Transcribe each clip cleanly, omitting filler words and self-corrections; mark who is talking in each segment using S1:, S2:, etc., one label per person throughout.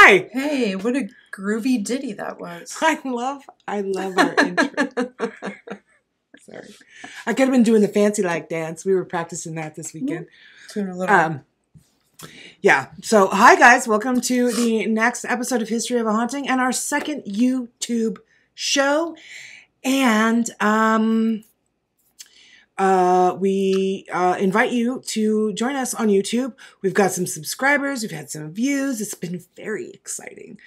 S1: Hi.
S2: Hey, what a groovy ditty that was.
S1: I love our intro. Sorry. I could have been doing the fancy like dance. We were practicing that this weekend.
S2: Doing a little.
S1: Yeah. So, hi guys. Welcome to the next episode of History of a Haunting and our second YouTube show. And we invite you to join us on YouTube. We've got some subscribers. We've had some views. It's been very exciting.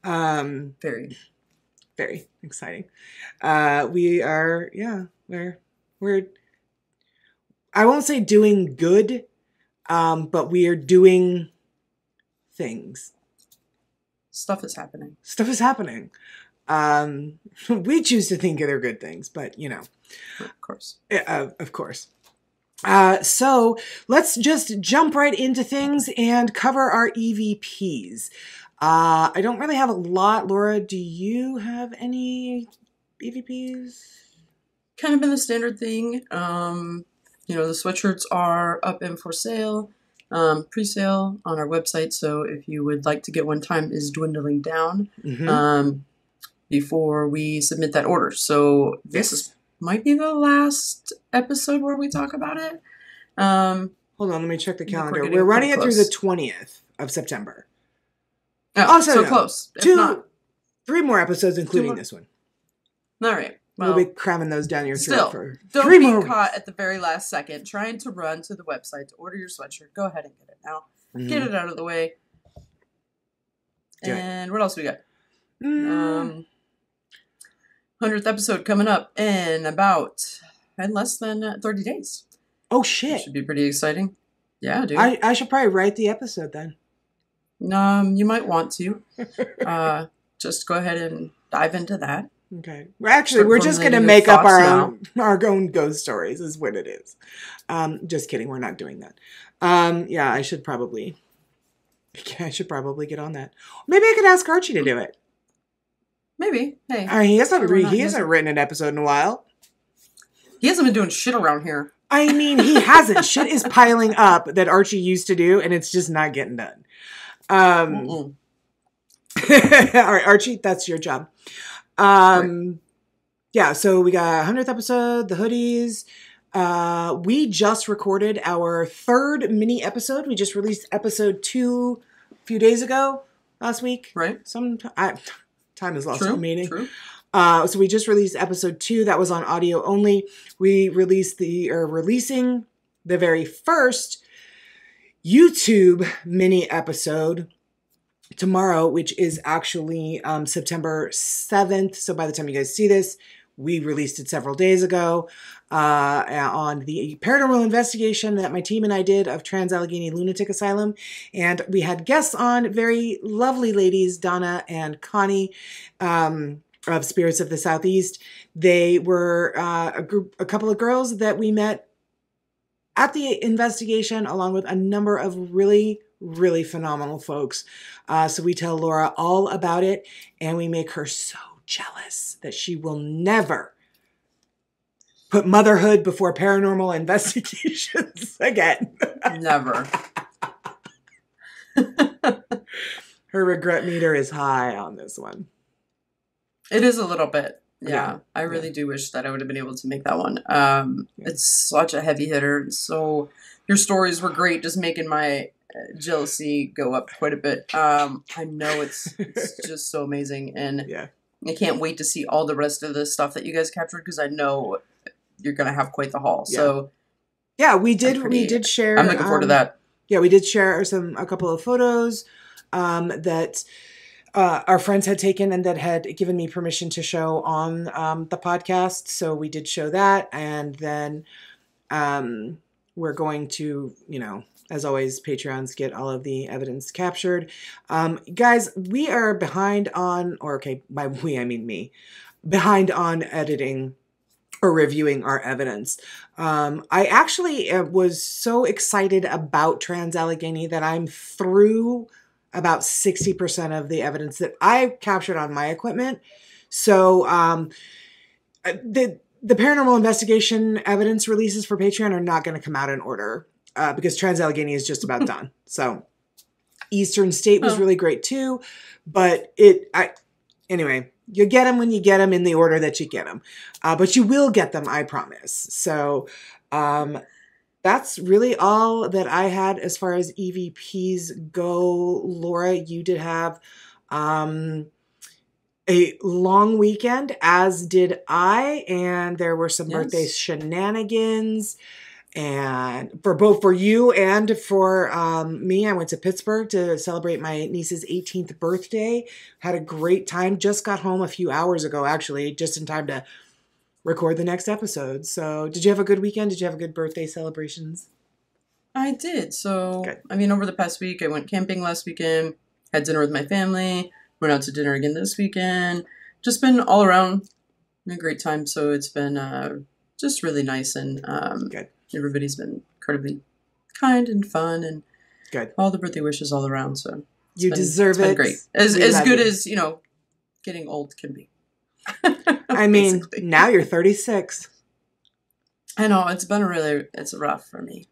S2: Very
S1: exciting. We are, we're, I won't say doing good, but we are doing things.
S2: Stuff is happening.
S1: We choose to think they're good things, but you know.
S2: Of course.
S1: Of course. So let's just jump right into things and cover our EVPs. I don't really have a lot. Laura, do you have any EVPs?
S2: Kind of been the standard thing. The sweatshirts are up and for sale, pre-sale on our website. So if you would like to get one, time is dwindling down before we submit that order. So this might be the last episode where we talk about it.
S1: Hold on, let me check the calendar. We're running it through the 20th of September.
S2: So close.
S1: Three more episodes, including this one.
S2: All right. Well,
S1: we'll be cramming those down your throat for
S2: don't
S1: three
S2: be
S1: more
S2: caught at the very last second trying to run to the website to order your sweatshirt. Go ahead and get it now. Get it out of the way. What else we got? 100th episode coming up in less than 30 days.
S1: Oh, shit.
S2: That should be pretty exciting. Yeah, dude.
S1: I should probably write the episode then.
S2: You might want to. Just go ahead and dive into that.
S1: Okay. We're just going to make up our own ghost stories is what it is. Just kidding. We're not doing that. I should probably get on that. Maybe I could ask Archie to do it.
S2: Maybe. Hey.
S1: He hasn't written an episode in a while.
S2: He hasn't been doing shit around here.
S1: I mean, he hasn't. Shit is piling up that Archie used to do, and it's just not getting done. All right, Archie, that's your job. Right. Yeah, so we got 100th episode, the hoodies. We just recorded our third mini episode. We just released episode 2 a few days ago, last week.
S2: Right.
S1: Time is lost in meaning. True. So we just released episode 2. That was on audio only. We releasing the very first YouTube mini episode tomorrow, which is actually September 7th. So by the time you guys see this, we released it several days ago on the paranormal investigation that my team and I did of Trans-Allegheny Lunatic Asylum. And we had guests on, very lovely ladies, Donna and Connie of Spirits of the Southeast. They were a couple of girls that we met at the investigation, along with a number of really, really phenomenal folks. So we tell Laura all about it, and we make her so jealous that she will never put motherhood before paranormal investigations again.
S2: Never.
S1: Her regret meter is high on this one.
S2: It is a little bit. Yeah. I really do wish that I would have been able to make that one. It's such a heavy hitter. So your stories were great, just making my jealousy go up quite a bit. I know it's just so amazing. And I can't wait to see all the rest of the stuff that you guys captured, because I know you're going to have quite the haul. Yeah. So
S1: we did share.
S2: I'm looking forward to that.
S1: Yeah, we did share a couple of photos that our friends had taken and that had given me permission to show on the podcast. So we did show that. And then we're going to, as always, Patreons get all of the evidence captured. Guys, we are behind on, by we, I mean me, behind on editing or reviewing our evidence. I actually was so excited about Trans-Allegheny that I'm through about 60% of the evidence that I captured on my equipment. So the paranormal investigation evidence releases for Patreon are not going to come out in order because Trans-Allegheny is just about done. So Eastern State was really great too. But anyway, you get them when you get them in the order that you get them. But you will get them, I promise. So that's really all that I had as far as EVPs go. Laura, you did have a long weekend, as did I. And there were some birthday shenanigans. And for you and for me, I went to Pittsburgh to celebrate my niece's 18th birthday. Had a great time. Just got home a few hours ago, actually, just in time to record the next episode. So did you have a good weekend? Did you have a good birthday celebrations?
S2: I did. So, good. I mean, over the past week, I went camping last weekend, had dinner with my family, went out to dinner again this weekend. Just been all around a great time. So it's been just really nice, and good. Everybody's been incredibly kind and fun, and
S1: good.
S2: All the birthday wishes all around. So
S1: you deserve it.
S2: Great, as good as getting old can be.
S1: I mean, now you're 36.
S2: I know it's rough for me.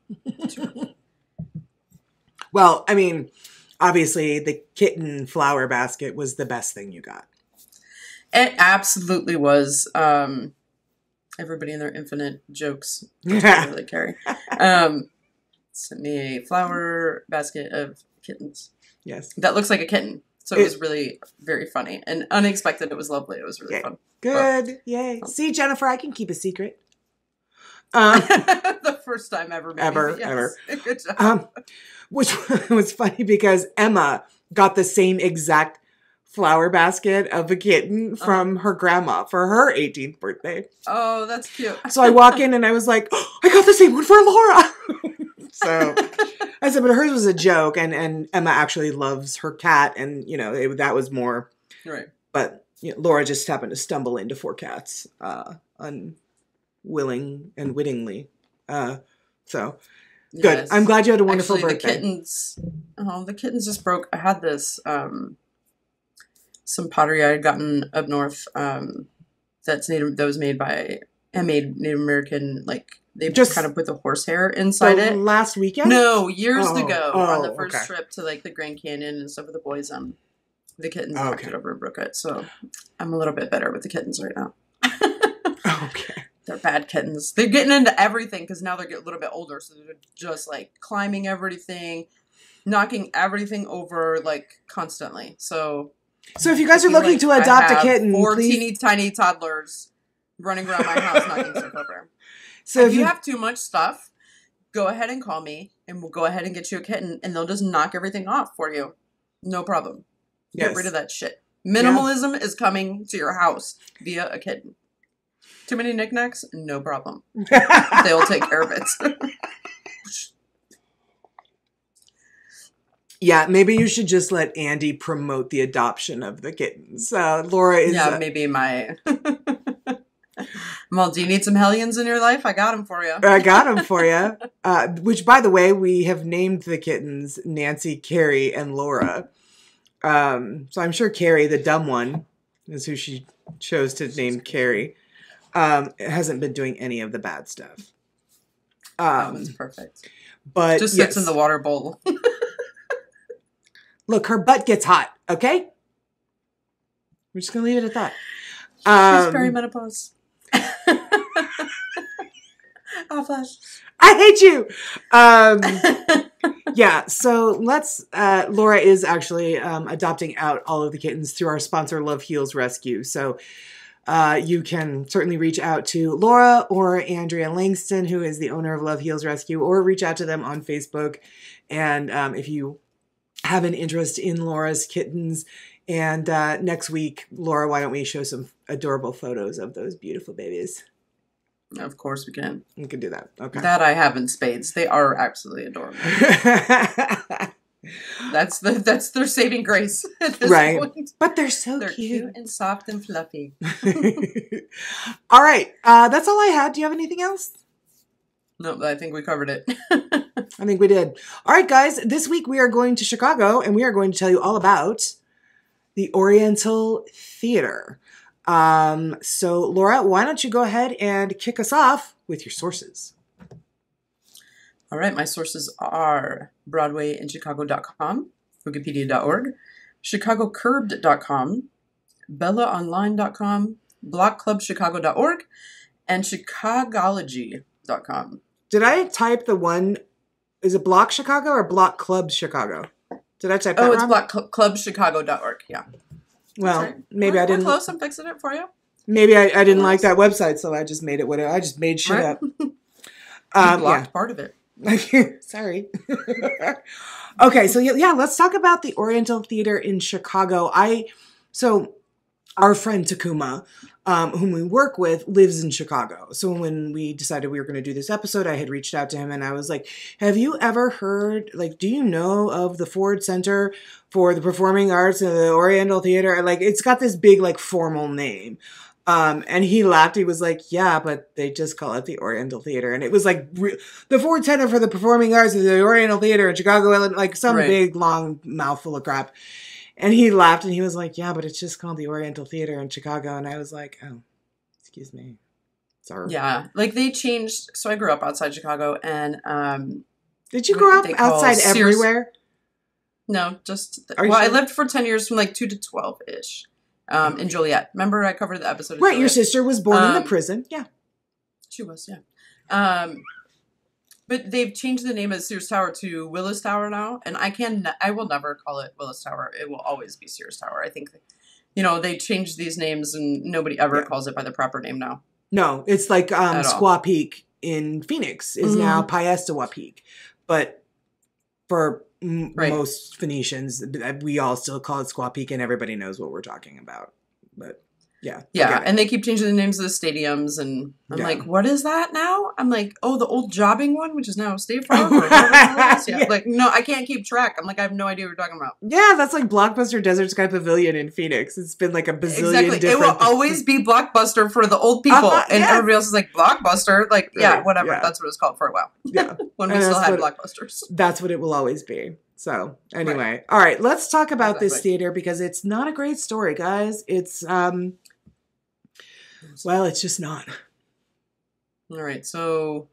S1: Well, I mean, obviously the kitten flower basket was the best thing you got.
S2: It absolutely was. Everybody and their infinite jokes. I really carry. Sent me a flower basket of kittens.
S1: Yes.
S2: That looks like a kitten. So it was really very funny and unexpected. It was lovely. It was really fun.
S1: Good. But, yay. See, Jennifer, I can keep a secret.
S2: The first time ever. Maybe.
S1: Ever.
S2: Good job.
S1: Which was funny because Emma got the same exact flower basket of a kitten from her grandma for her 18th birthday.
S2: Oh, that's cute.
S1: So I walk in and I was like, oh, I got the same one for Laura. So I said, but hers was a joke, and Emma actually loves her cat, and that was more
S2: right. But
S1: Laura just happened to stumble into 4 cats, unwilling and wittingly. So good. Yes. I'm glad you had a wonderful birthday.
S2: The kittens just broke. I had this some pottery I had gotten up north that's native. That was made by handmade Native American, like they just kind of put the horsehair inside it.
S1: Last weekend?
S2: No, years ago on the first trip to like the Grand Canyon and stuff with the boys. The kittens knocked it over and broke it. So I'm a little bit better with the kittens right now.
S1: Okay.
S2: They're bad kittens. They're getting into everything because now they're getting a little bit older. So they're just like climbing everything, knocking everything over like constantly. So
S1: if you guys are looking to adopt a kitten,
S2: 4 teeny tiny toddlers running around my house knocking stuff over. So if you have too much stuff, go ahead and call me and we'll go ahead and get you a kitten and they'll just knock everything off for you. No problem. Get rid of that shit. Minimalism is coming to your house via a kitten. Too many knickknacks? No problem. They'll take care of it.
S1: Yeah, maybe you should just let Andy promote the adoption of the kittens. Laura is...
S2: Yeah, maybe my... Well, do you need some hellions in your life? I got them for you.
S1: I got them for you. Which, by the way, we have named the kittens Nancy, Carrie, and Laura. So I'm sure Carrie, the dumb one, is who she chose to name Carrie. Hasn't been doing any of the bad stuff.
S2: That's perfect.
S1: But
S2: just sits in the water bowl.
S1: Look, her butt gets hot, okay? We're just going to leave it at that.
S2: She's perimenopause. I'll flash.
S1: I hate you. Yeah, so let's... Laura is actually adopting out all of the kittens through our sponsor, Love Heals Rescue. So you can certainly reach out to Laura or Andrea Langston, who is the owner of Love Heals Rescue, or reach out to them on Facebook. And if you have an interest in Laura's kittens. And next week, Laura, why don't we show some adorable photos of those beautiful babies?
S2: Of course we can.
S1: We can do that. Okay.
S2: That I have in spades. They are absolutely adorable. That's their saving grace at this point.
S1: But they're
S2: They're cute and soft and fluffy.
S1: All right. That's all I had. Do you have anything else?
S2: No, I think we covered it.
S1: I think we did. All right, guys. This week we are going to Chicago, and we are going to tell you all about the Oriental Theater. So, Laura, why don't you go ahead and kick us off with your sources?
S2: All right. My sources are BroadwayInChicago.com, Wikipedia.org, ChicagoCurbed.com, BellaOnline.com, BlockClubChicago.org, and Chicagology.com.
S1: Did I type the one? Is it Block Chicago or Block Club Chicago? Did I type that wrong?
S2: Oh, it's BlockClubChicago.org. Yeah.
S1: Well,
S2: right.
S1: maybe I didn't.
S2: We're close. I'm fixing it for you.
S1: Maybe I didn't like that website, so I just made it whatever. I just made shit up.
S2: Blocked part of it.
S1: Sorry. Okay, so yeah, let's talk about the Oriental Theater in Chicago. So our friend Takuma, whom we work with, lives in Chicago. So when we decided we were going to do this episode, I had reached out to him and I was like, have you ever heard, do you know of the Ford Center for the Performing Arts and the Oriental Theater? It's got this big, formal name. And he laughed. He was like, yeah, but they just call it the Oriental Theater. And it was the Ford Center for the Performing Arts and the Oriental Theater in Chicago, some big, long mouthful of crap. And he laughed and he was like, yeah, but it's just called the Oriental Theater in Chicago. And I was like, oh, excuse me. Sorry.
S2: Yeah. They changed. So I grew up outside Chicago and,
S1: did you grow up outside everywhere?
S2: No, just, I lived for 10 years from 2 to 12-ish. In Joliet. Remember I covered the episode of
S1: Right,
S2: Joliet?
S1: your sister was born in the prison. Yeah.
S2: She was, yeah. But they've changed the name of Sears Tower to Willis Tower now, and I will never call it Willis Tower. It will always be Sears Tower. I think, they changed these names and nobody ever calls it by the proper name now.
S1: No, it's Squaw Peak in Phoenix is now Piestewa Peak. But for most Phoenicians, we all still call it Squaw Peak and everybody knows what we're talking about. But yeah.
S2: Yeah, and they keep changing the names of the stadiums and I'm like, what is that now? I'm like, oh, the old jobbing one, which is now State Farm? Or yeah. No, I can't keep track. I'm like, I have no idea what you're talking about.
S1: Yeah, that's like Blockbuster Desert Sky Pavilion in Phoenix. It's been a bazillion different...
S2: It will always be Blockbuster for the old people. And everybody else is like, Blockbuster? Whatever. Yeah. That's what it was called for a while. Yeah. When we still had Blockbusters.
S1: That's what it will always be. So anyway, all right, let's talk about this theater because it's not a great story, guys. It's, it's just not.
S2: All right, so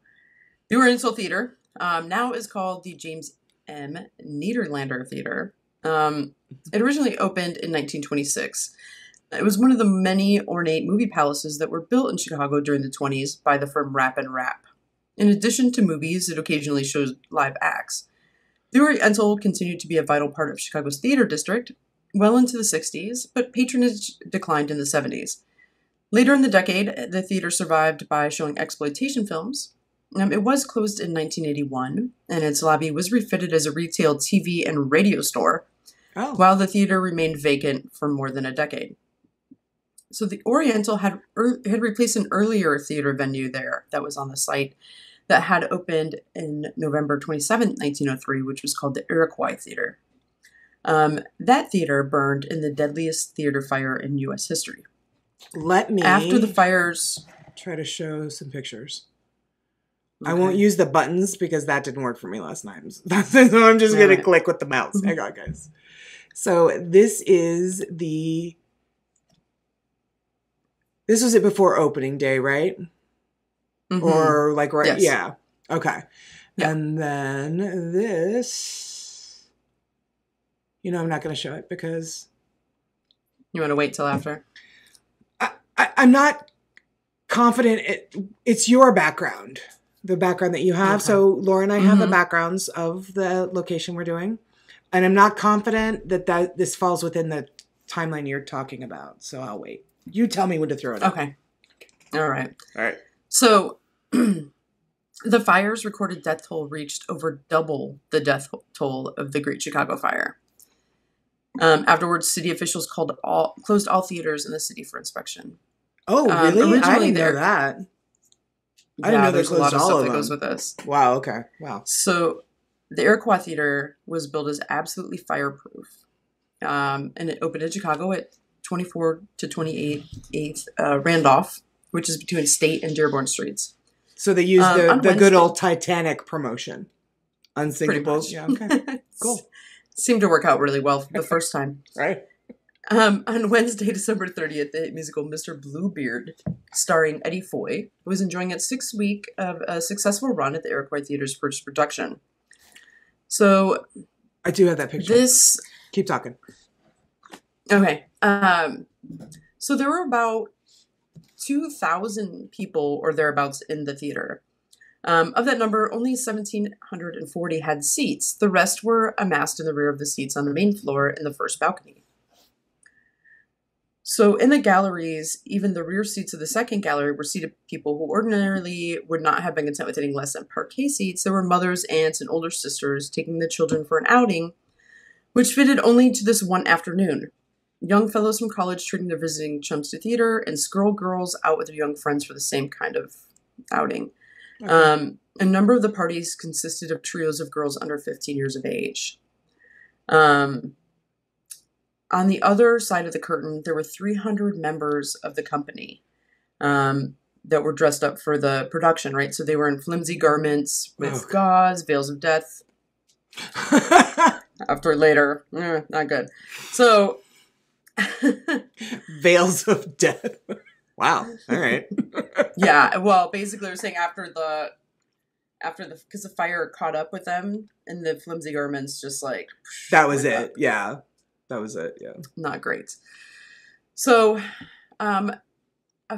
S2: the Oriental Theater now is called the James M. Niederlander Theater. It originally opened in 1926. It was one of the many ornate movie palaces that were built in Chicago during the 1920s by the firm Rap and Rap. In addition to movies, it occasionally shows live acts. The Oriental continued to be a vital part of Chicago's theater district well into the 60s, but patronage declined in the 70s. Later in the decade, the theater survived by showing exploitation films. It was closed in 1981, and its lobby was refitted as a retail TV and radio store, while the theater remained vacant for more than a decade. So the Oriental had replaced an earlier theater venue there that was on the site that had opened in November 27, 1903, which was called the Iroquois Theater. That theater burned in the deadliest theater fire in U.S. history. After the fires...
S1: Try to show some pictures. Okay. I won't use the buttons because that didn't work for me last night. So I'm just going to click with the mouse. Hang on, guys. So this is This was it before opening day, right? Mm-hmm. Or right? Yes. Yeah. Okay. Yeah. And then this, I'm not going to show it because.
S2: You want to wait till after?
S1: I'm not confident. It's your background, the background that you have. Okay. So Laura and I have the backgrounds of the location we're doing. And I'm not confident that this falls within the timeline you're talking about. So I'll wait. You tell me when to throw it.
S2: Okay. All right.
S1: So
S2: the fire's recorded death toll reached over double the death toll of the Great Chicago Fire. Afterwards, city officials closed all theaters in the city for inspection.
S1: Oh, really? I didn't know that. I didn't know
S2: there's a lot of stuff that goes with this.
S1: Wow, okay. Wow.
S2: So the Iroquois Theater was billed as absolutely fireproof. And it opened in Chicago at 24 to 28th Randolph, which is between State and Dearborn Streets.
S1: So they used the good old Titanic promotion. Unsinkable. Yeah, okay. Cool.
S2: Seemed to work out really well the first time.
S1: Right.
S2: On Wednesday, December 30th, the musical Mr. Bluebeard, starring Eddie Foy, was enjoying its 6th week of a successful run at the Iroquois Theater's first production. So...
S1: I do have that picture. Keep talking.
S2: Okay. So there were about 2,000 people or thereabouts in the theater. Of that number, only 1,740 had seats. The rest were amassed in the rear of the seats on the main floor in the first balcony. So in the galleries, even the rear seats of the second gallery were seated people who ordinarily would not have been content with any less than parquet seats. There were mothers, aunts, and older sisters taking the children for an outing, which fitted only to this one afternoon. Young fellows from college treating their visiting chums to theater, and girls out with their young friends for the same kind of outing. Okay. A number of the parties consisted of trios of girls under 15 years of age. On the other side of the curtain, there were 300 members of the company that were dressed up for the production, right? So they were in flimsy garments with gauze, veils of death. After later, not good. So...
S1: veils of death. Wow. All right.
S2: Yeah. Well, basically, they're saying after because the fire caught up with them, and the flimsy garments just like
S1: that was it. Up. Yeah, that was it. Yeah.
S2: Not great. So, a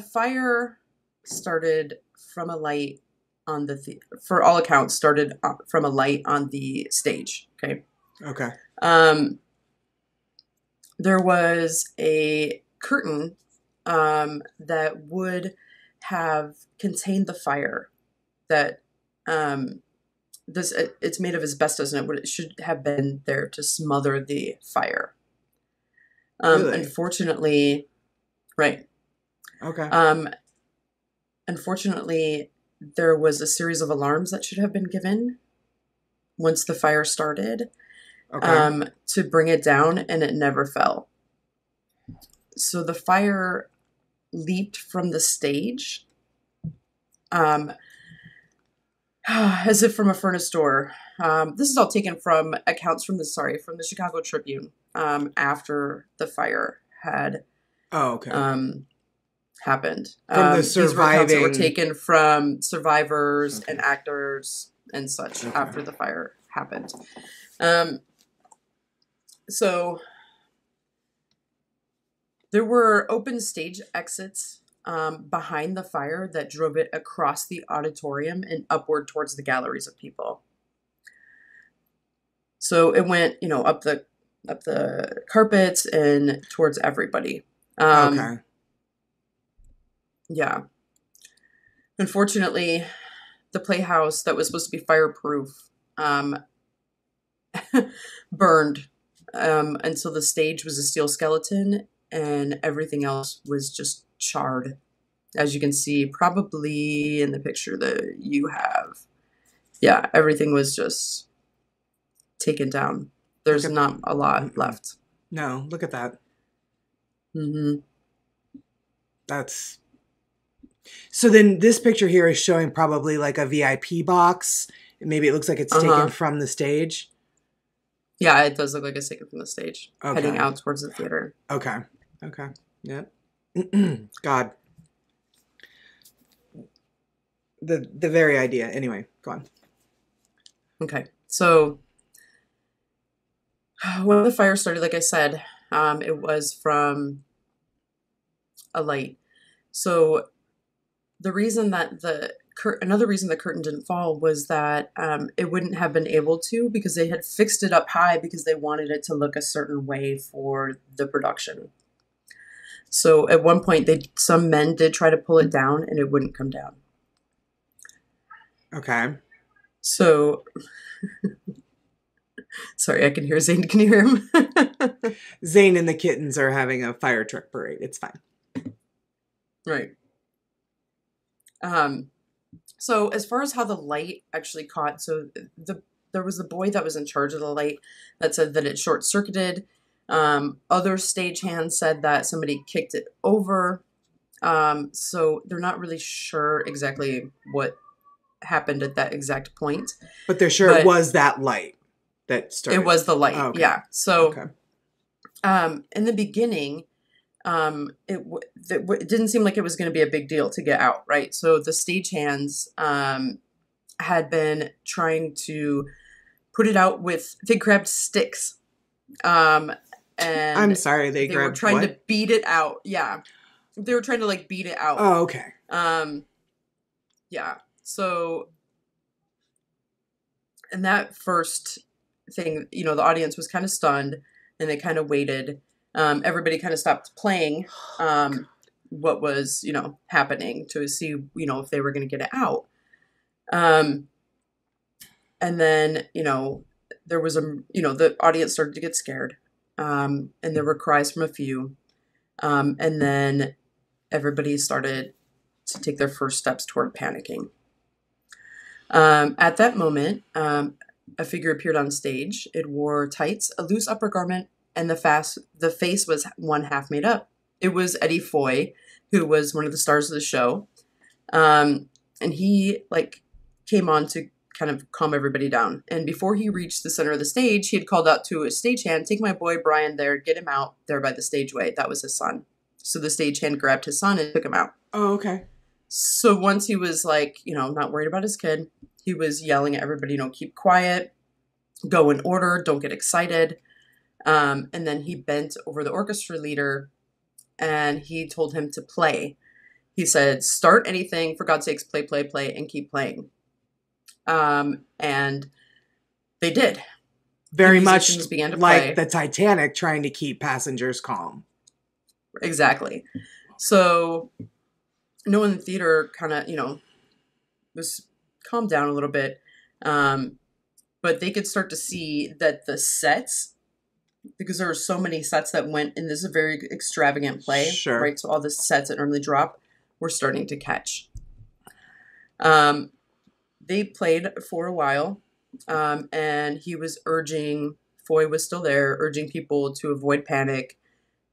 S2: fire started from a light on for all accounts, started from a light on the stage. Okay.
S1: Okay.
S2: There was a curtain that would have contained the fire. That it's made of asbestos, and it should have been there to smother the fire.
S1: Really?
S2: Unfortunately, right.
S1: Okay.
S2: Unfortunately, there was a series of alarms that should have been given once the fire started. Okay. To bring it down, and it never fell. So the fire leaped from the stage, as if from a furnace door. This is all taken from accounts from the Chicago Tribune, after the fire had happened.
S1: From the surviving...
S2: These were accounts that were taken from survivors and actors and such after the fire happened. So there were open stage exits behind the fire that drove it across the auditorium and upward towards the galleries of people. So it went, up the carpets and towards everybody.
S1: Okay.
S2: Yeah. Unfortunately, the playhouse that was supposed to be fireproof burned. Until the stage was a steel skeleton and everything else was just charred. As you can see, probably in the picture that you have. Yeah, everything was just taken down. There's not a lot left.
S1: No, look at that.
S2: Mm-hmm.
S1: So then this picture here is showing probably like a VIP box. Maybe it looks like it's taken from the stage.
S2: Yeah, it does look like it's taken from the stage, heading out towards the theater.
S1: Okay. Yep. God. The very idea. Anyway, go on.
S2: Okay. So when the fire started, like I said, it was from a light. So the reason that another reason the curtain didn't fall was that it wouldn't have been able to, because they had fixed it up high because they wanted it to look a certain way for the production. So at one point, some men did try to pull it down, and it wouldn't come down.
S1: Okay.
S2: So, sorry, I can hear Zane. Can you hear him?
S1: Zane and the kittens are having a fire truck parade. It's fine.
S2: Right. So as far as how the light actually caught, so there was the boy that was in charge of the light that said that it short-circuited. Other stagehands said that somebody kicked it over. So they're not really sure exactly what happened at that exact point.
S1: But they're sure it was that light that started.
S2: It was the light, yeah. So in the beginning... it didn't seem like it was going to be a big deal to get out, right? So the stagehands had been trying to put it out with, they grabbed sticks. And
S1: I'm sorry, they grabbed
S2: were trying
S1: what?
S2: to beat it out. Yeah. They were trying to like beat it out.
S1: Oh, okay.
S2: Yeah. So, and that first thing, you know, the audience was kind of stunned and they kind of waited. Everybody kind of stopped playing what was, you know, happening to see, you know, if they were going to get it out. And then, you know, there was you know, the audience started to get scared. And there were cries from a few. And then everybody started to take their first steps toward panicking. At that moment, a figure appeared on stage. It wore tights, a loose upper garment, and the face was one half made up. It was Eddie Foy, who was one of the stars of the show. And he like came on to kind of calm everybody down. And before he reached the center of the stage, he had called out to a stagehand, "Take my boy Brian there, get him out there by the stageway." That was his son. So the stagehand grabbed his son and took him out.
S1: Oh, okay.
S2: So once he was like, you know, not worried about his kid, he was yelling at everybody, you know, keep quiet, go in order, don't get excited. And then he bent over the orchestra leader and he told him to play. He said, "Start anything, for God's sakes, play, play, play, and keep playing." And they did.
S1: Very much began to like play. The Titanic trying to keep passengers calm.
S2: Exactly. So no one in the theater kind of, you know, was calmed down a little bit. But they could start to see that the sets, because there were so many sets that went in this very extravagant play,
S1: sure,
S2: right? So all the sets that normally drop were starting to catch. They played for a while, and he was Foy was still there, urging people to avoid panic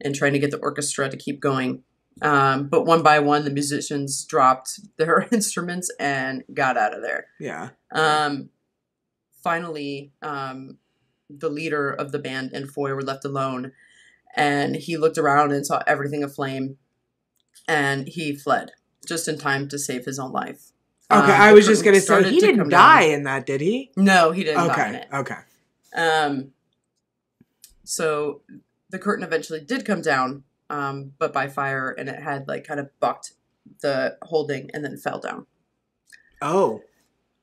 S2: and trying to get the orchestra to keep going. But one by one, the musicians dropped their instruments and got out of there.
S1: Yeah.
S2: Finally, the leader of the band and Foy were left alone, and he looked around and saw everything aflame, and he fled just in time to save his own life.
S1: Okay, I was just going to say, he didn't die in that, did he?
S2: No, he didn't die in it.
S1: Okay.
S2: So the curtain eventually did come down, but by fire, and it had like kind of bucked the holding and then fell down.
S1: Oh.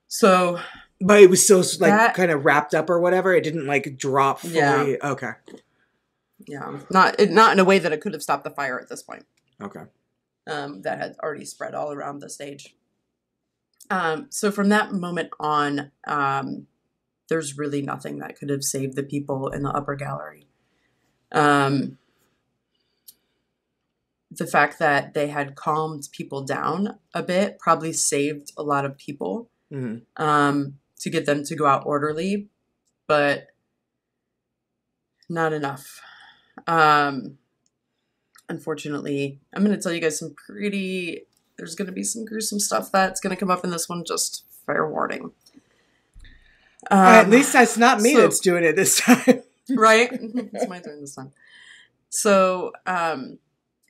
S2: So...
S1: But it was still like kind of wrapped up or whatever? It didn't like drop fully?
S2: Yeah.
S1: Okay.
S2: Yeah. Not in a way that it could have stopped the fire at this point.
S1: Okay.
S2: That had already spread all around the stage. So from that moment on, there's really nothing that could have saved the people in the upper gallery. The fact that they had calmed people down a bit probably saved a lot of people, to get them to go out orderly, but not enough. Unfortunately, I'm going to tell you guys there's going to be some gruesome stuff that's going to come up in this one, just fair warning.
S1: At least that's not me that's doing it this time.
S2: Right? It's my turn this time. So, I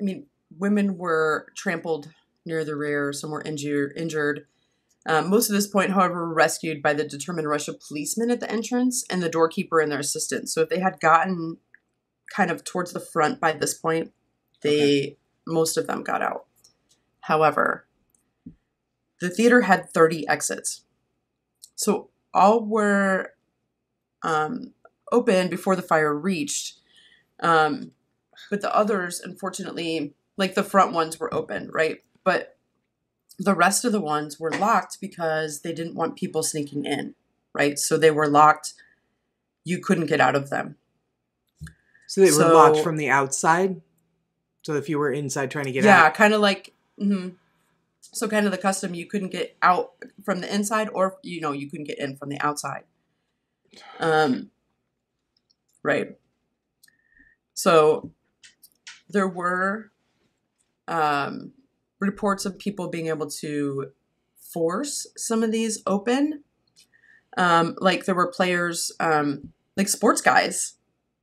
S2: mean, women were trampled near the rear, some were injured. Most of this point, however, were rescued by the determined rush of policemen at the entrance and the doorkeeper and their assistant. So if they had gotten kind of towards the front by this point, most of them got out. However, the theater had 30 exits. So all were open before the fire reached. But the others, unfortunately, like the front ones were open, right? But the rest of the ones were locked because they didn't want people sneaking in, right? So they were locked. You couldn't get out of them.
S1: So they were locked from the outside? So if you were inside trying to get out?
S2: Yeah, kind of like, so kind of the custom, you couldn't get out from the inside or, you know, you couldn't get in from the outside. Right. So there were reports of people being able to force some of these open. Like there were players, like sports guys.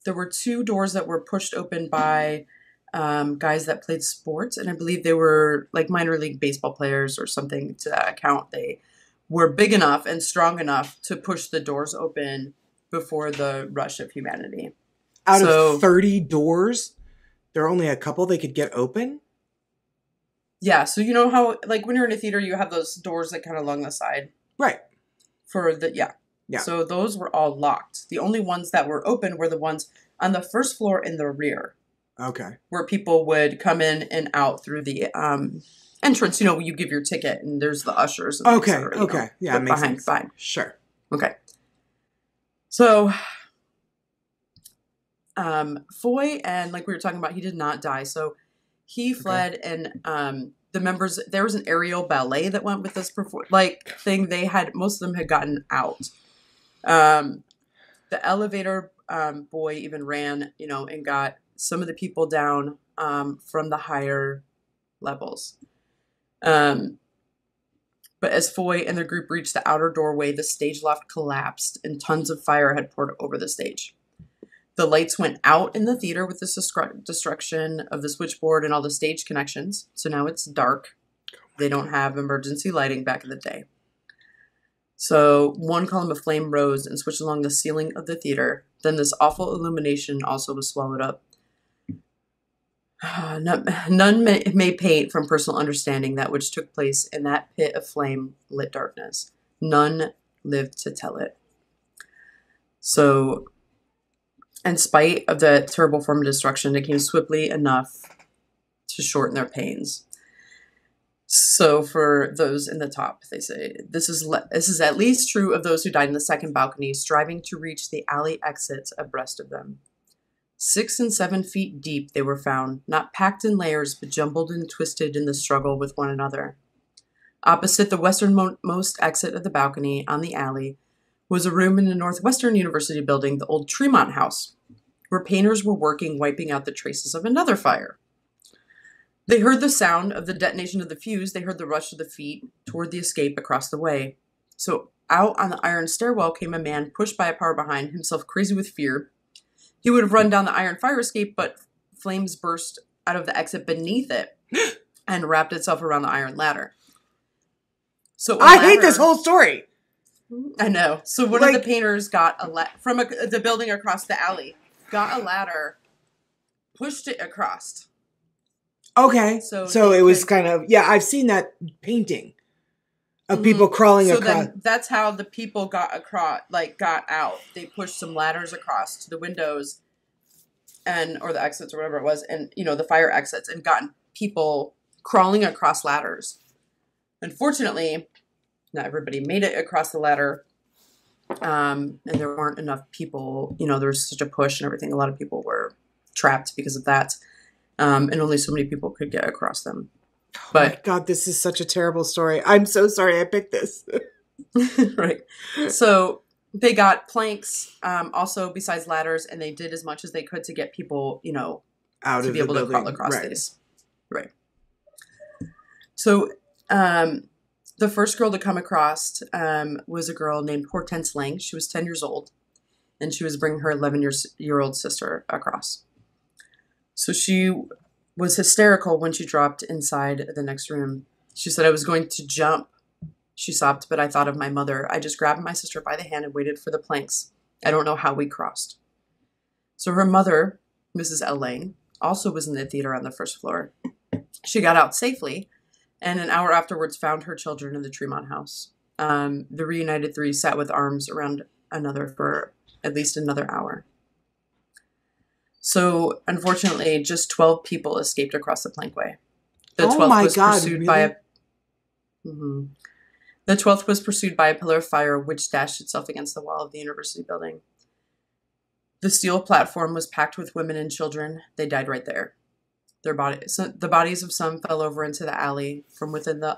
S2: There were 2 doors that were pushed open by guys that played sports. And I believe they were like minor league baseball players or something to that account. They were big enough and strong enough to push the doors open before the rush of humanity.
S1: Out of 30 doors, there are only a couple they could get open?
S2: Yeah, so you know how, like, when you're in a theater, you have those doors that kind of along the side?
S1: Right.
S2: Yeah. So those were all locked. The only ones that were open were the ones on the first floor in the rear.
S1: Okay.
S2: Where people would come in and out through the entrance. You know, you give your ticket and there's the ushers. And
S1: okay. Yeah, it makes sense.
S2: Fine.
S1: Sure.
S2: Okay. So, Foy, and like we were talking about, he did not die. So he fled, and the members, there was an aerial ballet that went with this thing. They had, most of them had gotten out. The elevator boy even ran, and got some of the people down from the higher levels. But as Foy and the group reached the outer doorway, the stage loft collapsed and tons of fire had poured over the stage. The lights went out in the theater with the destruction of the switchboard and all the stage connections. So now it's dark. They don't have emergency lighting back in the day. So one column of flame rose and switched along the ceiling of the theater. Then this awful illumination also was swallowed up. None may paint from personal understanding that which took place in that pit of flame-lit darkness. None lived to tell it. So, in spite of the terrible form of destruction, it came swiftly enough to shorten their pains. So, for those in the top, they say, this is at least true of those who died in the second balcony, striving to reach the alley exits abreast of them. 6 and 7 feet deep they were found, not packed in layers, but jumbled and twisted in the struggle with one another. Opposite the westernmost exit of the balcony on the alley was a room in the Northwestern University building, the old Tremont House, where painters were working, wiping out the traces of another fire. They heard the sound of the detonation of the fuse. They heard the rush of the feet toward the escape across the way. So out on the iron stairwell came a man pushed by a power behind, himself crazy with fear. He would have run down the iron fire escape, but flames burst out of the exit beneath it and wrapped itself around the iron ladder. So
S1: I hate this whole story.
S2: I know. So one of the painters got from the building across the alley, got a ladder, pushed it across.
S1: Okay. So it was kind of, I've seen that painting of people crawling across. So then
S2: that's how the people got out. They pushed some ladders across to the windows or the exits or whatever it was, and the fire exits, and gotten people crawling across ladders. Unfortunately, not everybody made it across the ladder, and there weren't enough people. There was such a push and everything. A lot of people were trapped because of that, and only so many people could get across them. But,
S1: oh my God, this is such a terrible story. I'm so sorry I picked this.
S2: Right. So they got planks, also besides ladders, and they did as much as they could to get people,
S1: out
S2: to be able to crawl across these. Right. So the first girl to come across was a girl named Hortense Lang. She was 10 years old, and she was bringing her 11-year-old sister across. So she was hysterical when she dropped inside the next room. She said, "I was going to jump." She sobbed, "But I thought of my mother. I just grabbed my sister by the hand and waited for the planks. I don't know how we crossed." So her mother, Mrs. L. Lang, also was in the theater on the first floor. She got out safely, and an hour afterwards found her children in the Tremont House. The reunited three sat with arms around another for at least another hour. So, unfortunately, just 12 people escaped across the plankway. The 12th was pursued by a... Mm-hmm. The 12th was pursued by a pillar of fire, which dashed itself against the wall of the university building. The steel platform was packed with women and children. They died right there. The bodies of some fell over into the alley. From within the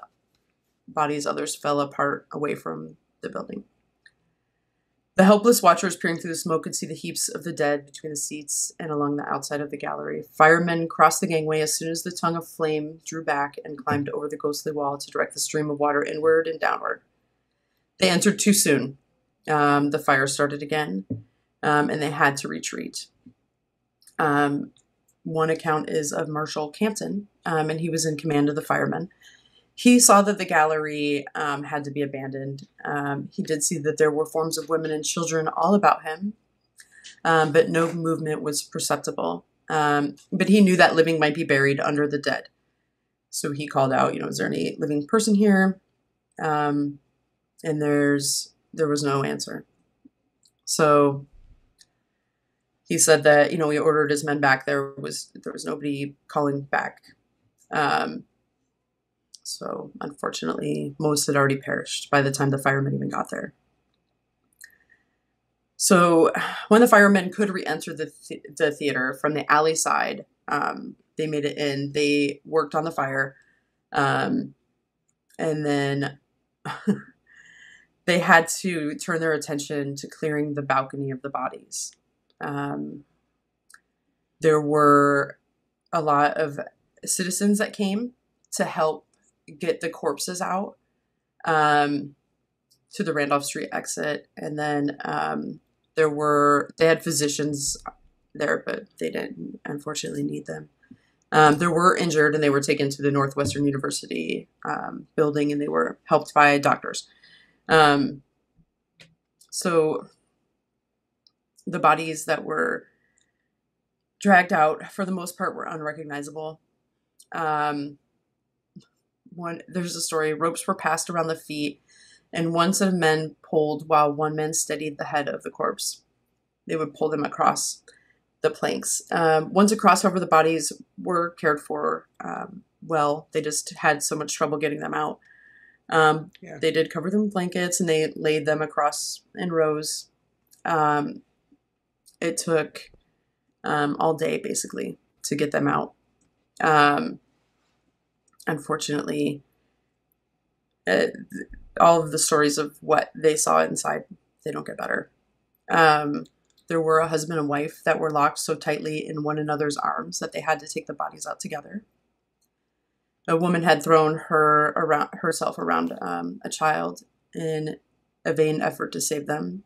S2: bodies, others fell apart away from the building. The helpless watchers peering through the smoke could see the heaps of the dead between the seats and along the outside of the gallery. Firemen crossed the gangway as soon as the tongue of flame drew back and climbed over the ghostly wall to direct the stream of water inward and downward. They entered too soon. The fire started again, and they had to retreat. One account is of Marshal Campton, and he was in command of the firemen. He saw that the gallery had to be abandoned. He did see that there were forms of women and children all about him, but no movement was perceptible. But he knew that living might be buried under the dead. So he called out, is there any living person here? And there was no answer. So he said that, he ordered his men back. There was nobody calling back. So unfortunately, most had already perished by the time the firemen even got there. So when the firemen could re-enter the theater from the alley side, they made it in. They worked on the fire. And then they had to turn their attention to clearing the balcony of the bodies. There were a lot of citizens that came to help get the corpses out to the Randolph Street exit. And then they had physicians there, but they didn't unfortunately need them. There were injured, and they were taken to the Northwestern University building, and they were helped by doctors. So the bodies that were dragged out, for the most part, were unrecognizable. There's a story, ropes were passed around the feet, and one set of men pulled while one man steadied the head of the corpse. They would pull them across the planks. Once across, however, the bodies were cared for well. They just had so much trouble getting them out. They did cover them with blankets, and they laid them across in rows. It took all day, basically, to get them out. Unfortunately, all of the stories of what they saw inside, they don't get better. There were a husband and wife that were locked so tightly in one another's arms that they had to take the bodies out together. A woman had thrown herself around a child in a vain effort to save them.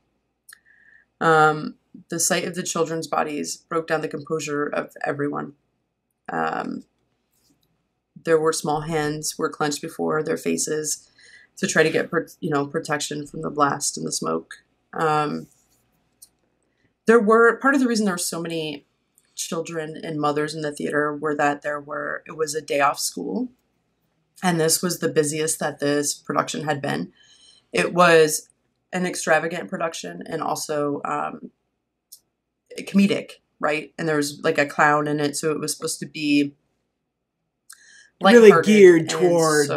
S2: The sight of the children's bodies broke down the composure of everyone. There were small hands were clenched before their faces to try to get protection from the blast and the smoke. Part of the reason there were so many children and mothers in the theater were that it was a day off school, and this was the busiest that this production had been. It was an extravagant production and also comedic, right? And there was like a clown in it, so it was supposed to be
S1: really geared toward,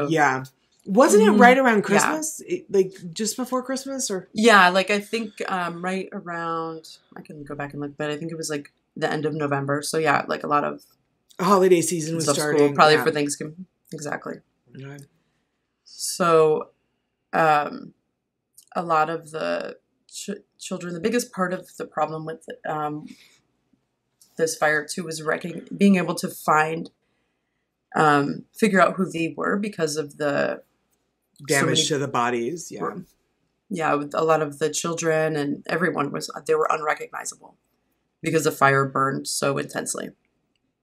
S1: Wasn't it right around Christmas?
S2: Yeah.
S1: Like just before Christmas, or?
S2: Yeah, like I think right around, I can go back and look, but I think it was like the end of November. So yeah, like a lot of
S1: holiday season was starting.
S2: Probably for Thanksgiving. Exactly.
S1: Yeah.
S2: So a lot of the children, the biggest part of the problem with this fire too was being able to figure out who they were because of the
S1: damage to the bodies.
S2: With a lot of the children and everyone they were unrecognizable because the fire burned so intensely.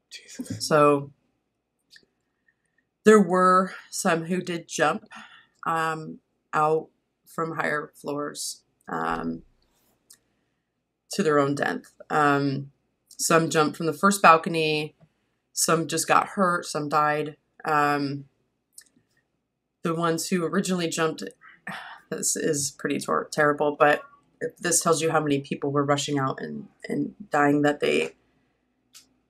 S2: Jesus. So there were some who did jump out from higher floors to their own death. Some jumped from the first balcony. Some just got hurt. Some died. The ones who originally jumped, this is pretty terrible, but this tells you how many people were rushing out and dying, that they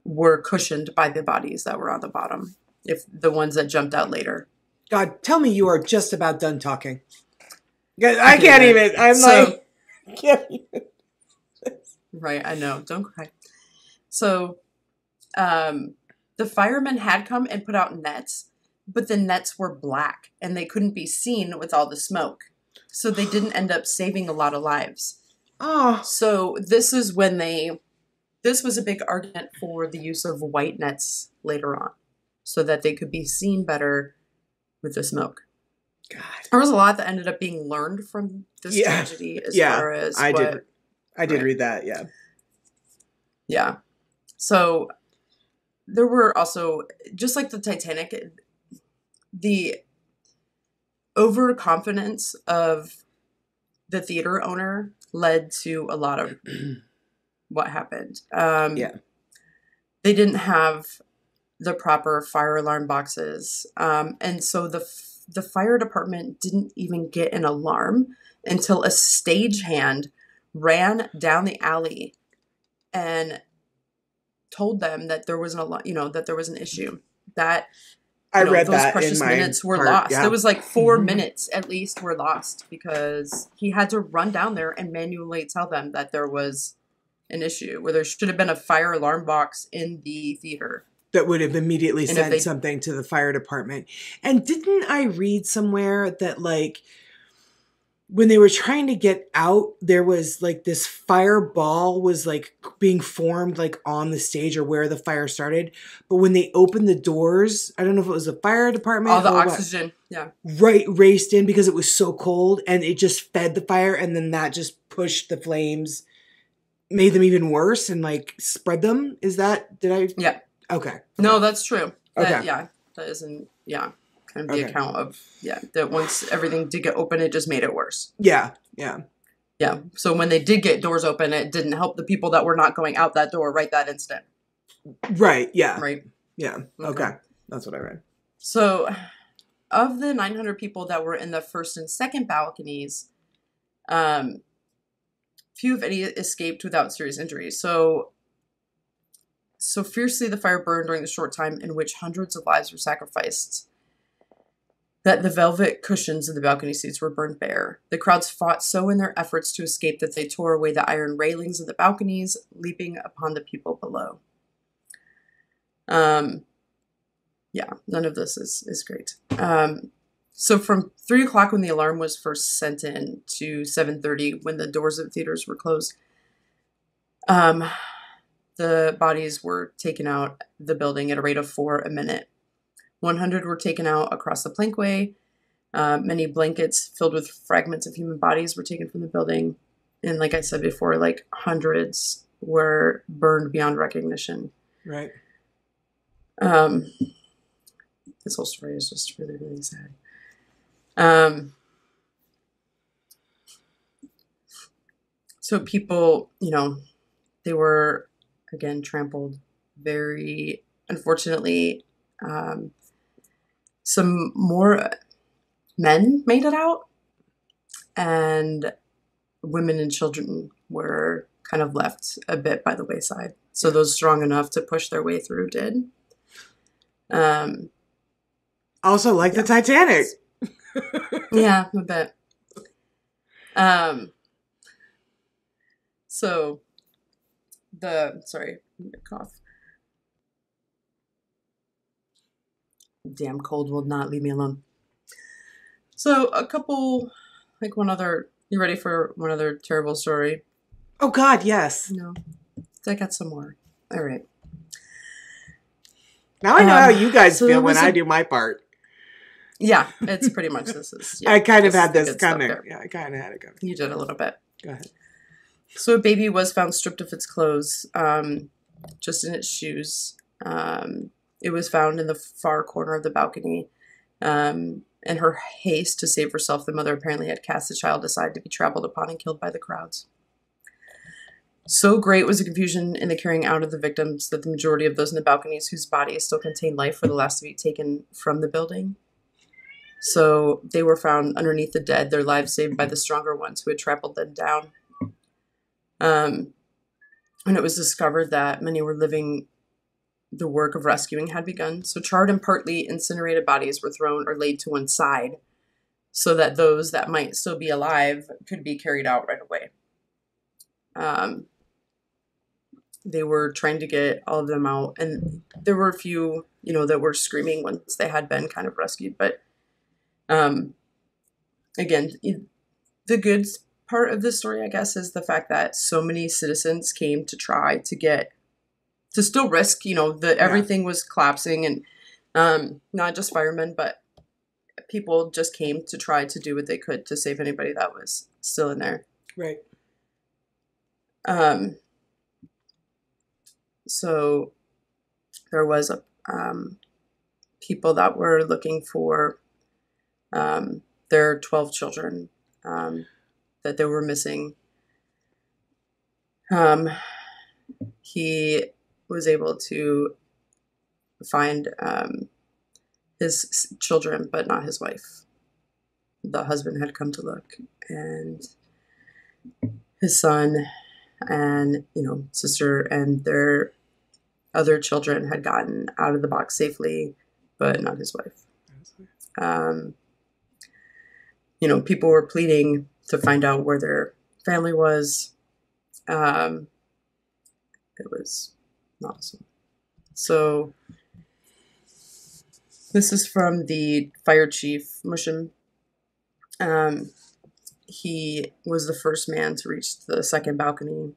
S2: were cushioned by the bodies that were on the bottom. If the ones that jumped out later.
S1: God, tell me you are just about done talking. I can't even. I can't even.
S2: Right, I know. Don't cry. So, the firemen had come and put out nets, but the nets were black and they couldn't be seen with all the smoke. So they didn't end up saving a lot of lives.
S1: Oh.
S2: So this is when this was a big argument for the use of white nets later on, so that they could be seen better with the smoke.
S1: God.
S2: There was a lot that ended up being learned from this tragedy as far as
S1: I did read that, yeah.
S2: Yeah. So there were also, just like the Titanic, the overconfidence of the theater owner led to a lot of what happened.
S1: Yeah.
S2: They didn't have the proper fire alarm boxes. And so the fire department didn't even get an alarm until a stagehand ran down the alley and told them that there was that there was an issue. That
S1: I read
S2: those
S1: that
S2: precious
S1: in my
S2: minutes were
S1: part,
S2: lost.
S1: yeah.
S2: There was like 4 minutes at least were lost because he had to run down there and manually tell them that there was an issue, where there should have been a fire alarm box in the theater.
S1: That would have immediately sent something to the fire department. And didn't I read somewhere that, like, when they were trying to get out, there was like this fireball was like being formed like on the stage or where the fire started. But when they opened the doors, I don't know if it was the fire department.
S2: All the oxygen, yeah.
S1: Right, raced in because it was so cold, and it just fed the fire, and then that just pushed the flames, made them even worse and like spread them. Is that, did I?
S2: Yeah.
S1: Okay.
S2: No, that's true.
S1: Okay.
S2: That isn't, kind of the account of, that once everything did get open, it just made it worse.
S1: Yeah, yeah.
S2: Yeah, so when they did get doors open, it didn't help the people that were not going out that door right that instant.
S1: Right, yeah.
S2: Right?
S1: Yeah, okay. That's what I read.
S2: So, of the 900 people that were in the first and second balconies, few, if any, escaped without serious injuries. So fiercely the fire burned during the short time in which hundreds of lives were sacrificed, that the velvet cushions of the balcony seats were burned bare. The crowds fought so in their efforts to escape that they tore away the iron railings of the balconies, leaping upon the people below. None of this is great. So from 3 o'clock when the alarm was first sent in to 7:30 when the doors of the theaters were closed, the bodies were taken out the building at a rate of 4 a minute. 100 were taken out across the plankway. Many blankets filled with fragments of human bodies were taken from the building. And like I said before, like hundreds were burned beyond recognition.
S1: Right.
S2: This whole story is just really, really sad. So people, they were, again, trampled very, unfortunately. Some more men made it out, and women and children were kind of left a bit by the wayside. So those strong enough to push their way through did.
S1: Also, like the Titanic.
S2: Yeah, a bit. So sorry, cough. Damn cold will not leave me alone. So you ready for one other terrible story?
S1: Oh God, yes.
S2: No, I got some more. All right.
S1: Now I know how you guys feel when I do my part.
S2: Yeah, it's pretty much this is. Yeah,
S1: I kind of had this coming. Yeah, I kind of had it coming.
S2: You did a little bit.
S1: Go ahead.
S2: So a baby was found stripped of its clothes, just in its shoes. It was found in the far corner of the balcony. In her haste to save herself, the mother apparently had cast the child aside to be trampled upon and killed by the crowds. So great was the confusion in the carrying out of the victims that the majority of those in the balconies whose bodies still contained life were the last to be taken from the building. So they were found underneath the dead, their lives saved by the stronger ones who had trampled them down. And it was discovered that many were living. The work of rescuing had begun. So charred and partly incinerated bodies were thrown or laid to one side so that those that might still be alive could be carried out right away. They were trying to get all of them out, and there were a few, that were screaming once they had been kind of rescued. But again, the good part of this story, I guess, is the fact that so many citizens came to try to still risk, everything was collapsing, and not just firemen, but people just came to try to do what they could to save anybody that was still in there.
S1: Right.
S2: So there was people that were looking for their 12 children that they were missing. He was able to find his children, but not his wife. The husband had come to look, and his son and, sister and their other children had gotten out of the box safely, but not his wife. People were pleading to find out where their family was. It was not awesome. So this is from the fire chief, Mushim. He was the first man to reach the second balcony,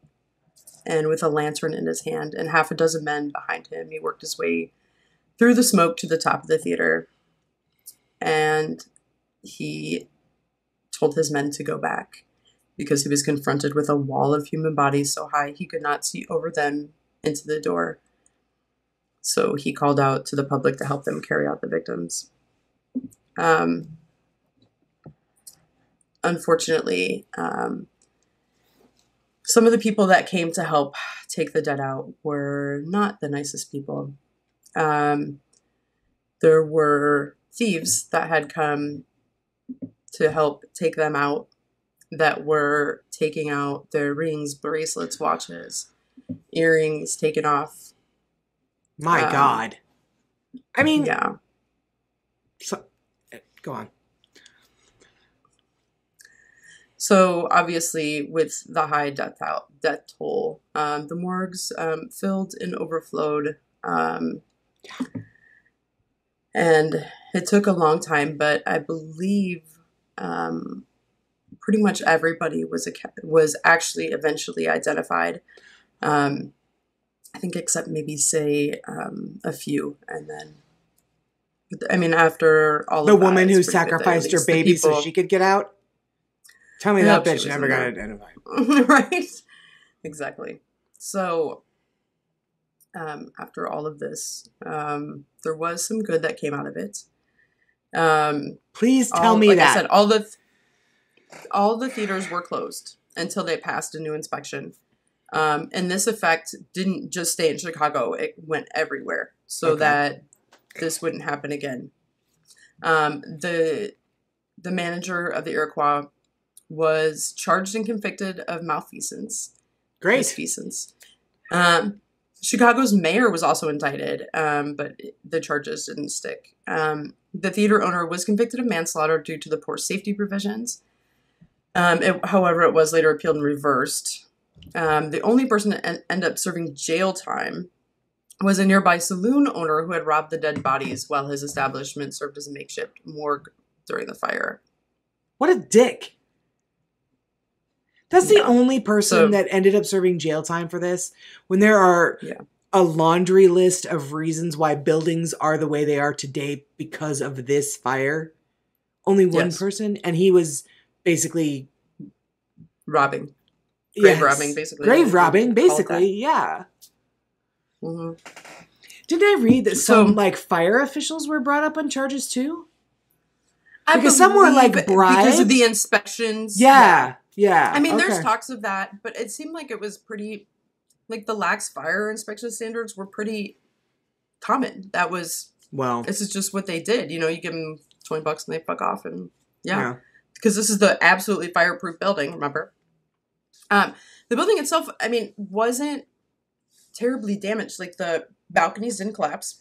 S2: and with a lantern in his hand and half a dozen men behind him, he worked his way through the smoke to the top of the theater. And he told his men to go back because he was confronted with a wall of human bodies so high he could not see over them into the door. So he called out to the public to help them carry out the victims. Unfortunately, some of the people that came to help take the dead out were not the nicest people. There were thieves that had come to help take them out that were taking out their rings, bracelets, watches, earrings taken off.
S1: My God. I mean,
S2: yeah.
S1: So, go on.
S2: So obviously, with the high death toll, the morgues filled and overflowed, and it took a long time. But I believe pretty much everybody was actually eventually identified. I think except maybe say a few, and then after all
S1: the
S2: of that,
S1: woman who sacrificed her baby so she could get out. Tell me that bitch never got identified.
S2: Right? Exactly. So, after all of this, there was some good that came out of it.
S1: Please tell me that.
S2: Like I said, all the theaters were closed until they passed a new inspection. And this effect didn't just stay in Chicago. It went everywhere so that this wouldn't happen again. The manager of the Iroquois was charged and convicted of malfeasance.
S1: Great.
S2: Misfeasance. Chicago's mayor was also indicted, but the charges didn't stick. The theater owner was convicted of manslaughter due to the poor safety provisions. However, it was later appealed and reversed. The only person that ended up serving jail time was a nearby saloon owner who had robbed the dead bodies while his establishment served as a makeshift morgue during the fire.
S1: What a dick. That's the only person that ended up serving jail time for this, when there are a laundry list of reasons why buildings are the way they are today because of this fire. Only one person, and he was basically
S2: robbing. Grave robbing, basically.
S1: Grave robbing, basically, yeah.
S2: Mm-hmm.
S1: Didn't I read that some fire officials were brought up on charges too? Because some were bribed
S2: because of the inspections.
S1: Yeah.
S2: There's talks of that, but it seemed like it was pretty, the lax fire inspection standards were pretty common. That was, this is just what they did. You give them $20 and they fuck off, and because this is the absolutely fireproof building, remember? The building itself, wasn't terribly damaged. The balconies didn't collapse.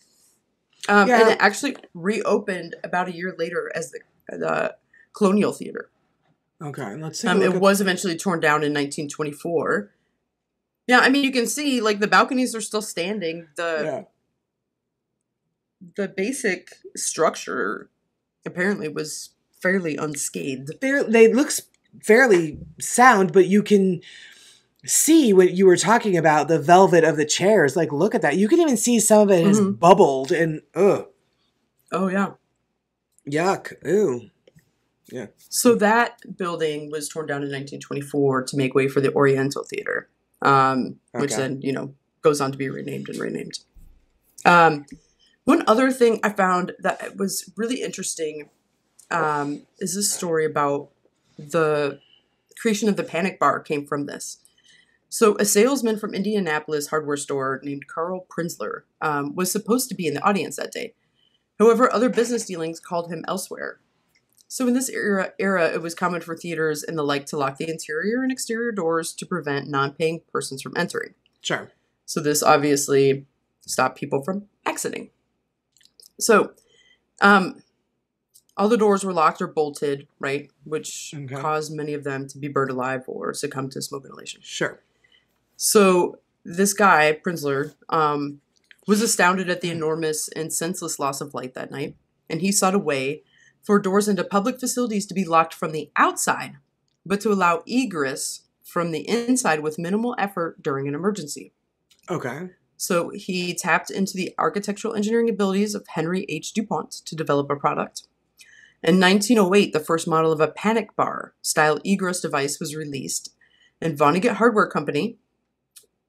S2: And it actually reopened about a year later as the Colonial Theater.
S1: Okay, let's see.
S2: It was eventually torn down in 1924. Yeah, you can see, the balconies are still standing. The basic structure apparently was fairly unscathed.
S1: They look fairly sound, but you can see what you were talking about, the velvet of the chairs. Look at that. You can even see some of it has bubbled and ugh.
S2: Oh, yeah.
S1: Yuck. Ooh. Yeah.
S2: So that building was torn down in 1924 to make way for the Oriental Theater, which then, goes on to be renamed. One other thing I found that was really interesting is this story about the creation of the panic bar came from this. So a salesman from Indianapolis hardware store named Carl Prinzler was supposed to be in the audience that day. However, other business dealings called him elsewhere. So in this era, it was common for theaters and the like to lock the interior and exterior doors to prevent non-paying persons from entering.
S1: Sure.
S2: So this obviously stopped people from exiting. So all the doors were locked or bolted, right? Which caused many of them to be burned alive or succumb to smoke inhalation.
S1: Sure.
S2: So this guy, Prinzler, was astounded at the enormous and senseless loss of light that night. And he sought a way for doors into public facilities to be locked from the outside, but to allow egress from the inside with minimal effort during an emergency.
S1: Okay.
S2: So he tapped into the architectural engineering abilities of Henry H. DuPont to develop a product. In 1908, the first model of a panic bar style egress device was released, and Vonnegut Hardware Company,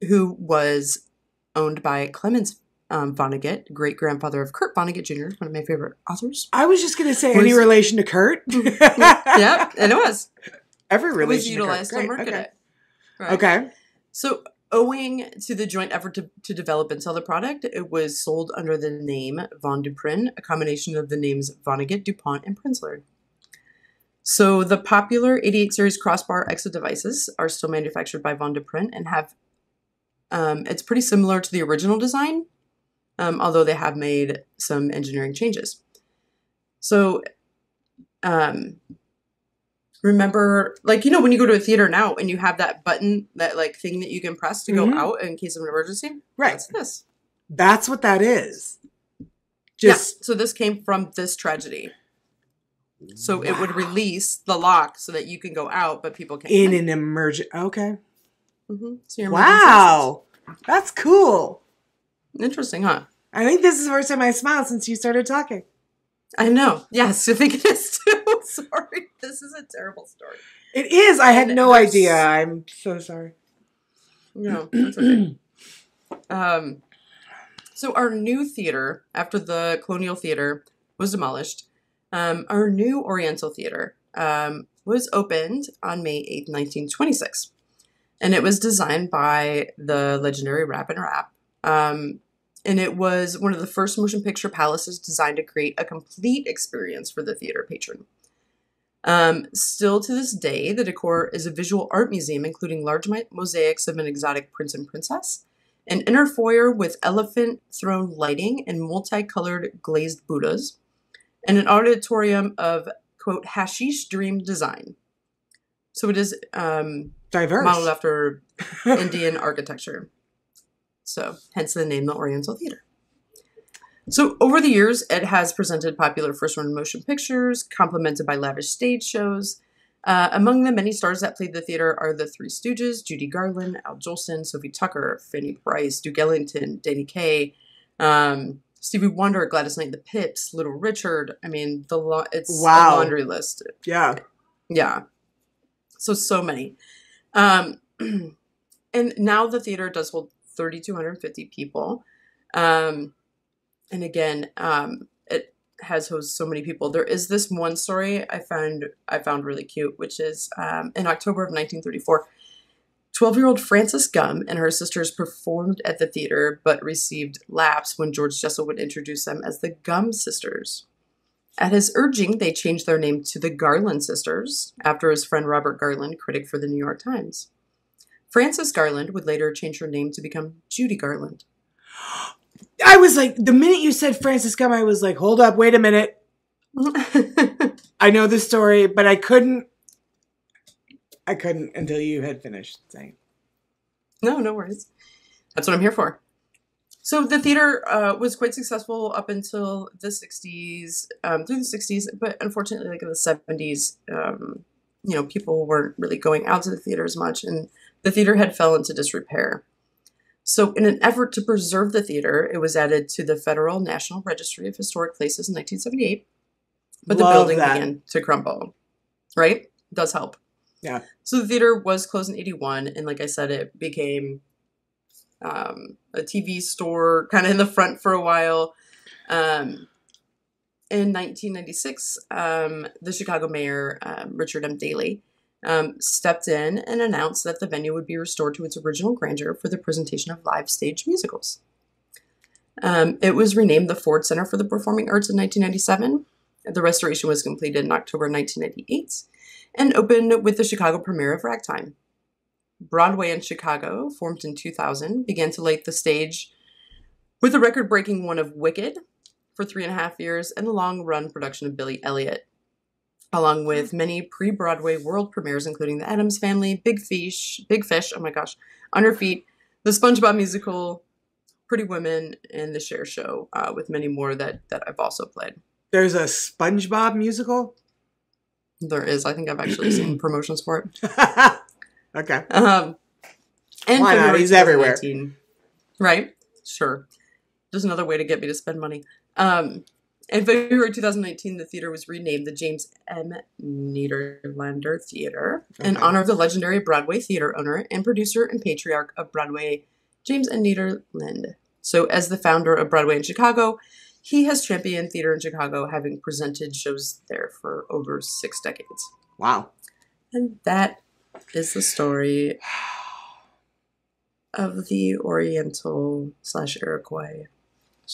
S2: who was owned by Clemens Vonnegut, great-grandfather of Kurt Vonnegut Jr., one of my favorite authors.
S1: I was just going to say, any relation to Kurt?
S2: Yeah, and it was.
S1: Every relation
S2: was utilized to market it. Right?
S1: Okay.
S2: So, owing to the joint effort to develop and sell the product, it was sold under the name Von Duprin, a combination of the names Vonnegut, DuPont, and Prinzler. So the popular 88 series crossbar exit devices are still manufactured by Von Duprin and have, it's pretty similar to the original design, although they have made some engineering changes. So, remember, like, you know, when you go to a theater now and you have that button, that like thing that you can press to go out in case of an emergency?
S1: Right.
S2: That's this.
S1: That's what that is.
S2: Yeah. So this came from this tragedy. So it would release the lock so that you can go out, but people can't.
S1: In an emergency. Okay.
S2: So
S1: wow. That's cool.
S2: Interesting, huh?
S1: I think this is the first time I smiled since you started talking.
S2: I know. Yes, I think it is too. Sorry. This is a terrible story.
S1: It is. I had no idea. I'm so sorry.
S2: No, that's okay. So our new theater, after the Colonial Theater was demolished, our new Oriental Theater was opened on May 8th, 1926. And it was designed by the legendary Rappin' Rapp. And it was one of the first motion picture palaces designed to create a complete experience for the theater patron. Still to this day, the decor is a visual art museum, including large mosaics of an exotic prince and princess, an inner foyer with elephant throne lighting and multicolored glazed Buddhas, and an auditorium of, quote, hashish dream design. So it is
S1: diverse,
S2: modeled after Indian architecture. So, hence the name, the Oriental Theater. So, over the years, it has presented popular first-run motion pictures, complemented by lavish stage shows. Among the many stars that played the theater are the Three Stooges, Judy Garland, Al Jolson, Sophie Tucker, Fanny Price, Duke Ellington, Danny Kaye, Stevie Wonder, Gladys Knight and the Pips, Little Richard. I mean, it's a laundry list.
S1: Yeah.
S2: Yeah. So many. And now the theater does hold 3,250 people. And again, it has hosted so many people. There is this one story I found really cute, which is in October of 1934, 12-year-old Frances Gumm and her sisters performed at the theater, but received laughs when George Jessel would introduce them as the Gumm sisters. At his urging, they changed their name to the Garland sisters, after his friend Robert Garland, critic for the New York Times. Frances Garland would later change her name to become Judy Garland.
S1: I was like, the minute you said Frances Gumm, I was like, hold up, wait a minute. I know the story, but I couldn't until you had finished saying.
S2: No worries. That's what I'm here for. So the theater was quite successful up until the 60s, through the 60s, but unfortunately, like in the 70s, people weren't really going out to the theater as much, and the theater had fell into disrepair. So in an effort to preserve the theater, it was added to the Federal National Registry of Historic Places in 1978, but the building began to crumble, right? It does help.
S1: Yeah.
S2: So the theater was closed in 81, and like I said, it became a TV store kind of in the front for a while. in 1996, the Chicago mayor, Richard M. Daley, stepped in and announced that the venue would be restored to its original grandeur for the presentation of live stage musicals. It was renamed the Ford Center for the Performing Arts in 1997. The restoration was completed in October 1998 and opened with the Chicago premiere of Ragtime. Broadway in Chicago, formed in 2000, began to light the stage with the record-breaking one of Wicked for 3.5 years and a long-run production of Billy Elliot, along with many pre-Broadway world premieres, including The Addams Family, Big Fish, oh my gosh, On Her Feet, The SpongeBob Musical, Pretty Women, and The Cher Show, with many more that I've also played.
S1: There's a SpongeBob musical?
S2: There is. I think I've actually seen promotions for it.
S1: Okay.
S2: And
S1: why not? He's everywhere.
S2: Right? Sure. Just another way to get me to spend money. In February 2019, the theater was renamed the James M. Nederlander Theater in honor of the legendary Broadway theater owner and producer and patriarch of Broadway, James N. Nederland. So as the founder of Broadway in Chicago, he has championed theater in Chicago, having presented shows there for over 6 decades.
S1: Wow.
S2: And that is the story of the Oriental / Iroquois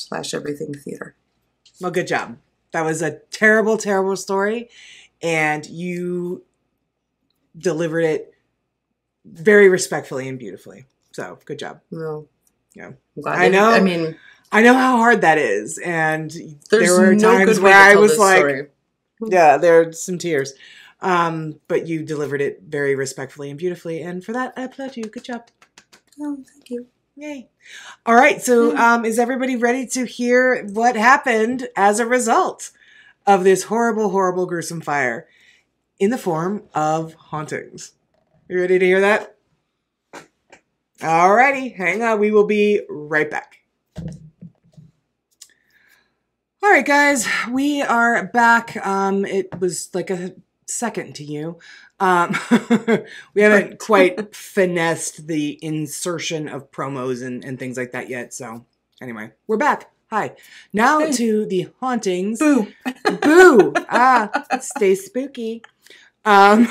S2: / everything theater.
S1: Well, good job. That was a terrible, terrible story, and you delivered it very respectfully and beautifully. So, good job.
S2: No.
S1: Yeah.
S2: I know.
S1: I know how hard that is, and
S2: there
S1: were times where I was like,
S2: story.
S1: Yeah, there are some tears. But you delivered it very respectfully and beautifully, and for that, I applaud you. Good job.
S2: Oh, thank you.
S1: Yay. All right, so is everybody ready to hear what happened as a result of this horrible, horrible, gruesome fire in the form of hauntings? You ready to hear that? All righty, hang on. We will be right back. All right, guys, we are back. It was like a second to you. We haven't quite finessed the insertion of promos and things like that yet. So anyway, we're back. Hi. Now to the hauntings.
S2: Boo.
S1: Boo. Stay spooky. Now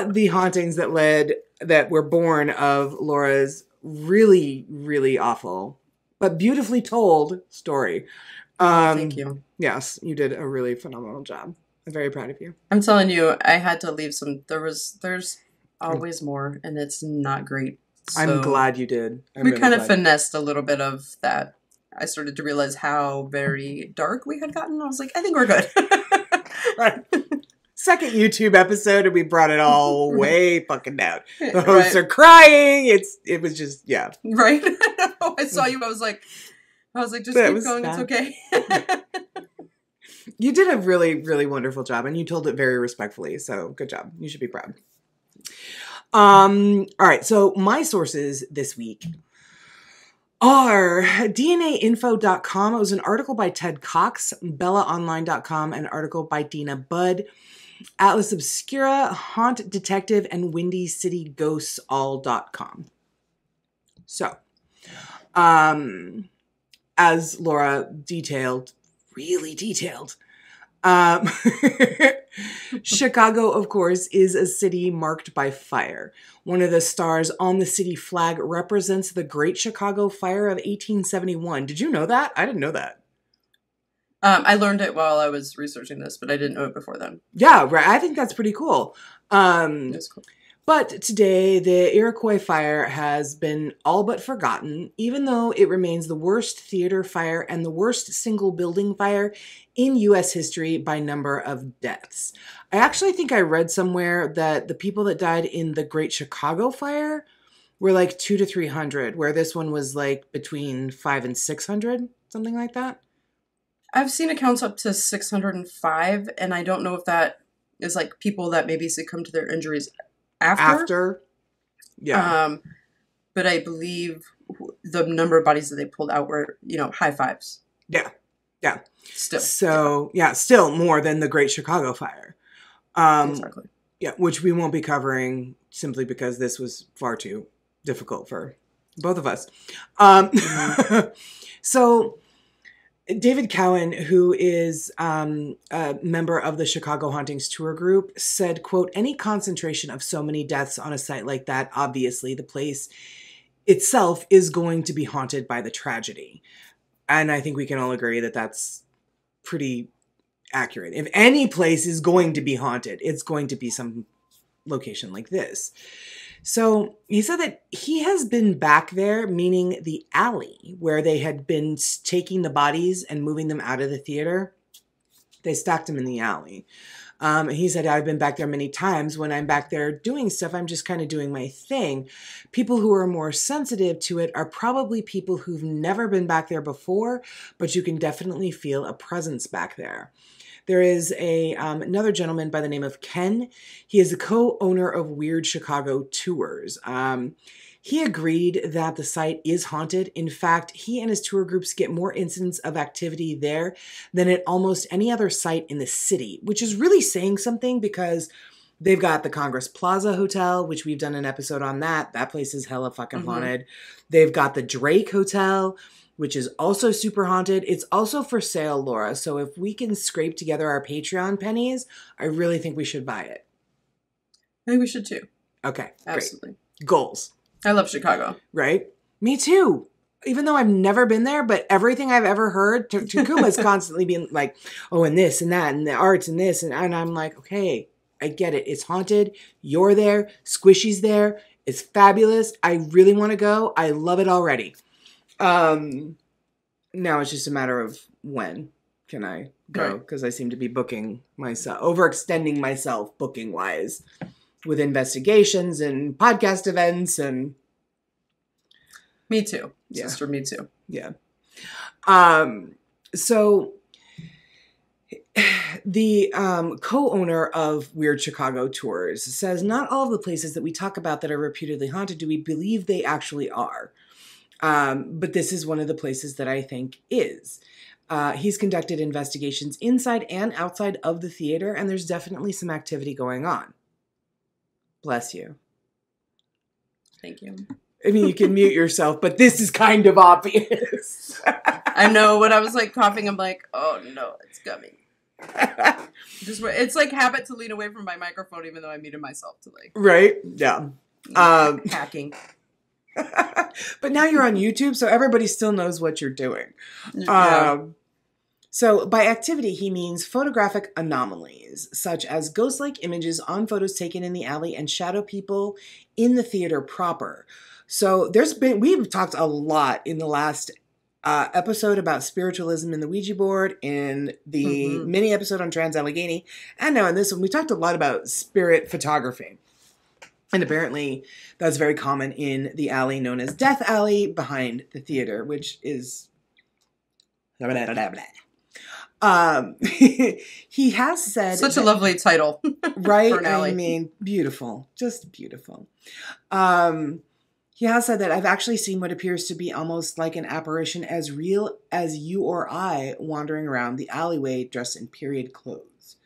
S1: the hauntings that were born of Laura's really, really awful but beautifully told story.
S2: Thank you.
S1: Yes, you did a really phenomenal job. I'm very proud of you.
S2: I'm telling you, I had to leave some. There's always more, and it's not great. So
S1: I'm glad you did.
S2: We kind of finessed a little bit of that. I started to realize how very dark we had gotten. I was like, I think we're good.
S1: Right. Second YouTube episode, and we brought it all way fucking down. The hosts are crying. It was just, yeah.
S2: Right? I saw you. I was like, just keep going. Bad. It's okay.
S1: You did a really, really wonderful job, and you told it very respectfully. So good job. You should be proud. All right. So my sources this week are DNAinfo.com. It was an article by Ted Cox, BellaOnline.com, an article by Dina Budd, Atlas Obscura, Haunt Detective, and Windy City Ghosts all.com. So, as Laura detailed, really detailed, Chicago, of course, is a city marked by fire. One of the stars on the city flag represents the Great Chicago Fire of 1871. Did you know that? I didn't know that.
S2: I learned it while I was researching this, but I didn't know it before then.
S1: Yeah, right. I think that's pretty cool.
S2: That's cool.
S1: But today, the Iroquois Fire has been all but forgotten, even though it remains the worst theater fire and the worst single building fire in U.S. history by number of deaths. I actually think I read somewhere that the people that died in the Great Chicago Fire were like 200 to 300, where this one was like between 500 and 600, something like that.
S2: I've seen accounts up to 605, and I don't know if that is like people that maybe succumbed to their injuries after.
S1: Yeah.
S2: But I believe the number of bodies that they pulled out were, high fives.
S1: Yeah. Yeah.
S2: Still.
S1: So, still more than the Great Chicago Fire.
S2: Exactly.
S1: Yeah, which we won't be covering simply because this was far too difficult for both of us. So, David Cowan, who is a member of the Chicago Hauntings tour group, said, quote, any concentration of so many deaths on a site like that, obviously the place itself is going to be haunted by the tragedy. And I think we can all agree that that's pretty accurate. If any place is going to be haunted, it's going to be some location like this. So he said that he has been back there, meaning the alley where they had been taking the bodies and moving them out of the theater. They stacked them in the alley. And he said, I've been back there many times. When I'm back there doing stuff, I'm just kind of doing my thing. People who are more sensitive to it are probably people who've never been back there before, but you can definitely feel a presence back there. There is another gentleman by the name of Ken. He is the co-owner of Weird Chicago Tours. He agreed that the site is haunted. In fact, he and his tour groups get more incidents of activity there than at almost any other site in the city, which is really saying something because they've got the Congress Plaza Hotel, which we've done an episode on that. That place is hella fucking haunted. They've got the Drake Hotel, which is also super haunted. It's also for sale, Laura. So if we can scrape together our Patreon pennies, I really think we should buy it.
S2: I think we should too.
S1: Okay.
S2: Absolutely.
S1: Great. Goals.
S2: I love Chicago.
S1: Right? Me too. Even though I've never been there, but everything I've ever heard, Takuma's constantly being like, oh, and this and that, and the arts and this. And I'm like, okay, I get it. It's haunted. You're there. Squishy's there. It's fabulous. I really want to go. I love it already. Now it's just a matter of when can I go, because I seem to be booking myself, overextending myself booking wise with investigations and podcast events and.
S2: Me too.
S1: Yeah.
S2: Sister, me too.
S1: Yeah. So the co-owner of Weird Chicago Tours says, not all of the places that we talk about that are reputedly haunted do we believe they actually are. But this is one of the places that I think is. He's conducted investigations inside and outside of the theater, and there's definitely some activity going on. Bless you.
S2: Thank you.
S1: I mean, you can mute yourself, but this is kind of obvious.
S2: I know. When I was like coughing, I'm like, oh no, it's coming. It's like habit to lean away from my microphone, even though I muted myself to like.
S1: Right? Yeah.
S2: Hacking.
S1: But now you're on YouTube, so everybody still knows what you're doing.
S2: Yeah.
S1: So by activity, he means photographic anomalies, such as ghost-like images on photos taken in the alley and shadow people in the theater proper. So we've talked a lot in the last episode about spiritualism in the Ouija board, in the mini episode on Trans-Allegheny, and now in this one, we talked a lot about spirit photography. And apparently that's very common in the alley known as Death Alley behind the theater, which is... he has said...
S2: Such a lovely title.
S1: Right?
S2: For an alley.
S1: I mean, beautiful. Just beautiful. He has said that I've actually seen what appears to be almost like an apparition as real as you or I wandering around the alleyway dressed in period clothes.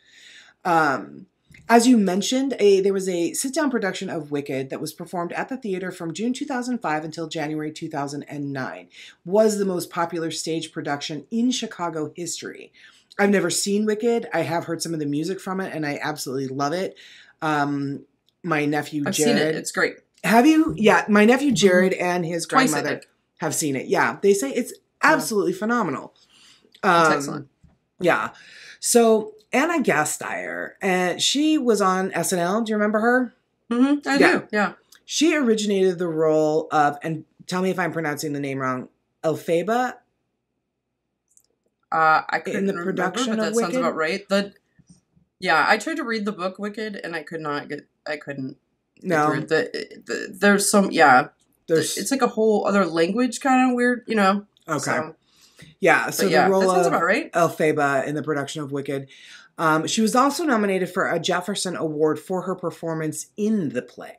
S1: As you mentioned, there was a sit-down production of Wicked that was performed at the theater from June 2005 until January 2009. Was the most popular stage production in Chicago history. I've never seen Wicked. I have heard some of the music from it, and I absolutely love it. My nephew Jared...
S2: I've seen it. It's great.
S1: Have you? Yeah, my nephew Jared and his grandmother have seen it. Yeah, they say it's absolutely phenomenal.
S2: It's excellent.
S1: Yeah. So Anna Gasteyer, and she was on SNL. Do you remember her?
S2: Mm-hmm. I do. Yeah.
S1: She originated the role of, and tell me if I'm pronouncing the name wrong, Elphaba.
S2: I couldn't
S1: in the production
S2: remember, but
S1: of
S2: that
S1: Wicked?
S2: sounds about right. I tried to read the book Wicked, and I couldn't.
S1: No.
S2: There's some, it's like a whole other language kind of weird,
S1: Okay.
S2: So.
S1: Yeah, so the role
S2: that sounds
S1: of
S2: about right.
S1: Elphaba in the production of Wicked. She was also nominated for a Jefferson Award for her performance in the play.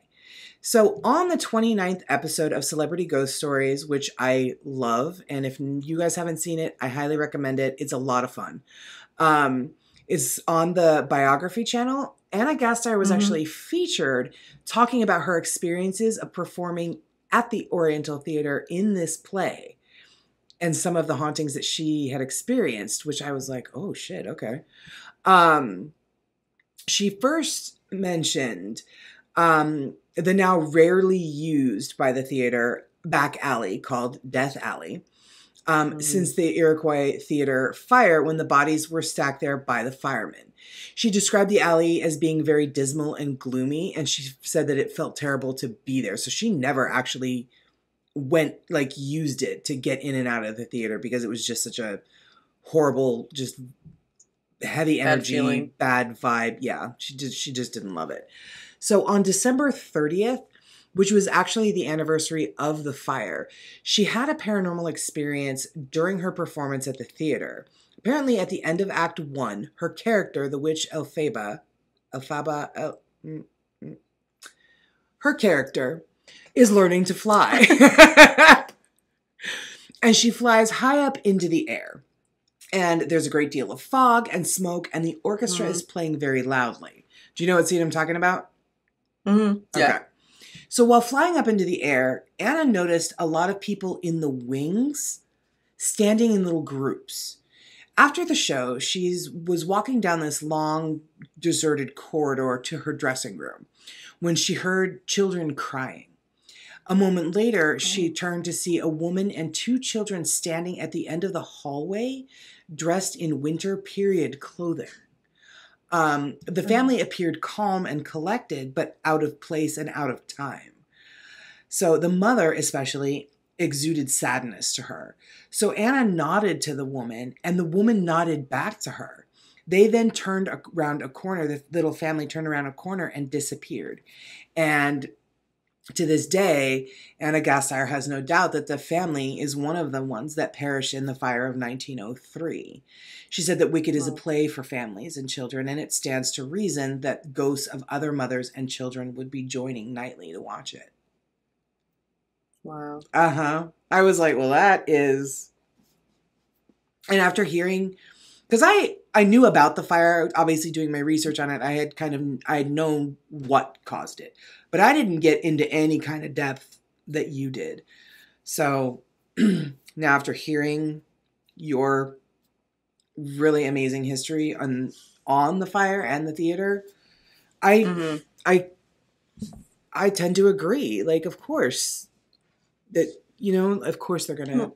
S1: So on the 29th episode of Celebrity Ghost Stories, which I love, and if you guys haven't seen it, I highly recommend it. It's a lot of fun. It's on the Biography channel. Anna Gasteyer was actually featured talking about her experiences of performing at the Oriental Theater in this play. and some of the hauntings that she had experienced, which I was like, oh shit, okay. She first mentioned the now rarely used by the theater back alley called Death Alley. Since the Iroquois Theater fire when the bodies were stacked there by the firemen. She described the alley as being very dismal and gloomy, and she said that it felt terrible to be there. So she never actually used it to get in and out of the theater because it was just such a horrible, just heavy energy, bad vibe. Yeah, she just didn't love it. So on December 30th, which was actually the anniversary of the fire, she had a paranormal experience during her performance at the theater. Apparently, at the end of Act 1, her character, the witch her character is learning to fly. And she flies high up into the air. And there's a great deal of fog and smoke, and the orchestra is playing very loudly. Do you know what scene I'm talking about?
S2: Mm-hmm. Yeah. Okay.
S1: So while flying up into the air, Anna noticed a lot of people in the wings standing in little groups. After the show, she was walking down this long, deserted corridor to her dressing room when she heard children crying. A moment later, she turned to see a woman and two children standing at the end of the hallway, dressed in winter period clothing. The family appeared calm and collected, but out of place and out of time. So the mother especially exuded sadness to her. So Anna nodded to the woman, and the woman nodded back to her. They then turned around a corner. The little family turned around a corner and disappeared. And to this day, Anna Gasteyer has no doubt that the family is one of the ones that perished in the fire of 1903. She said that Wicked is a play for families and children, and it stands to reason that ghosts of other mothers and children would be joining nightly to watch it.
S2: Wow.
S1: Uh-huh. I was like, well, that is... And after hearing... Because I knew about the fire, obviously doing my research on it. I had known what caused it. But I didn't get into any kind of depth that you did. So now after hearing your really amazing history on the fire and the theater, I tend to agree. Like, of course, that, of course they're going to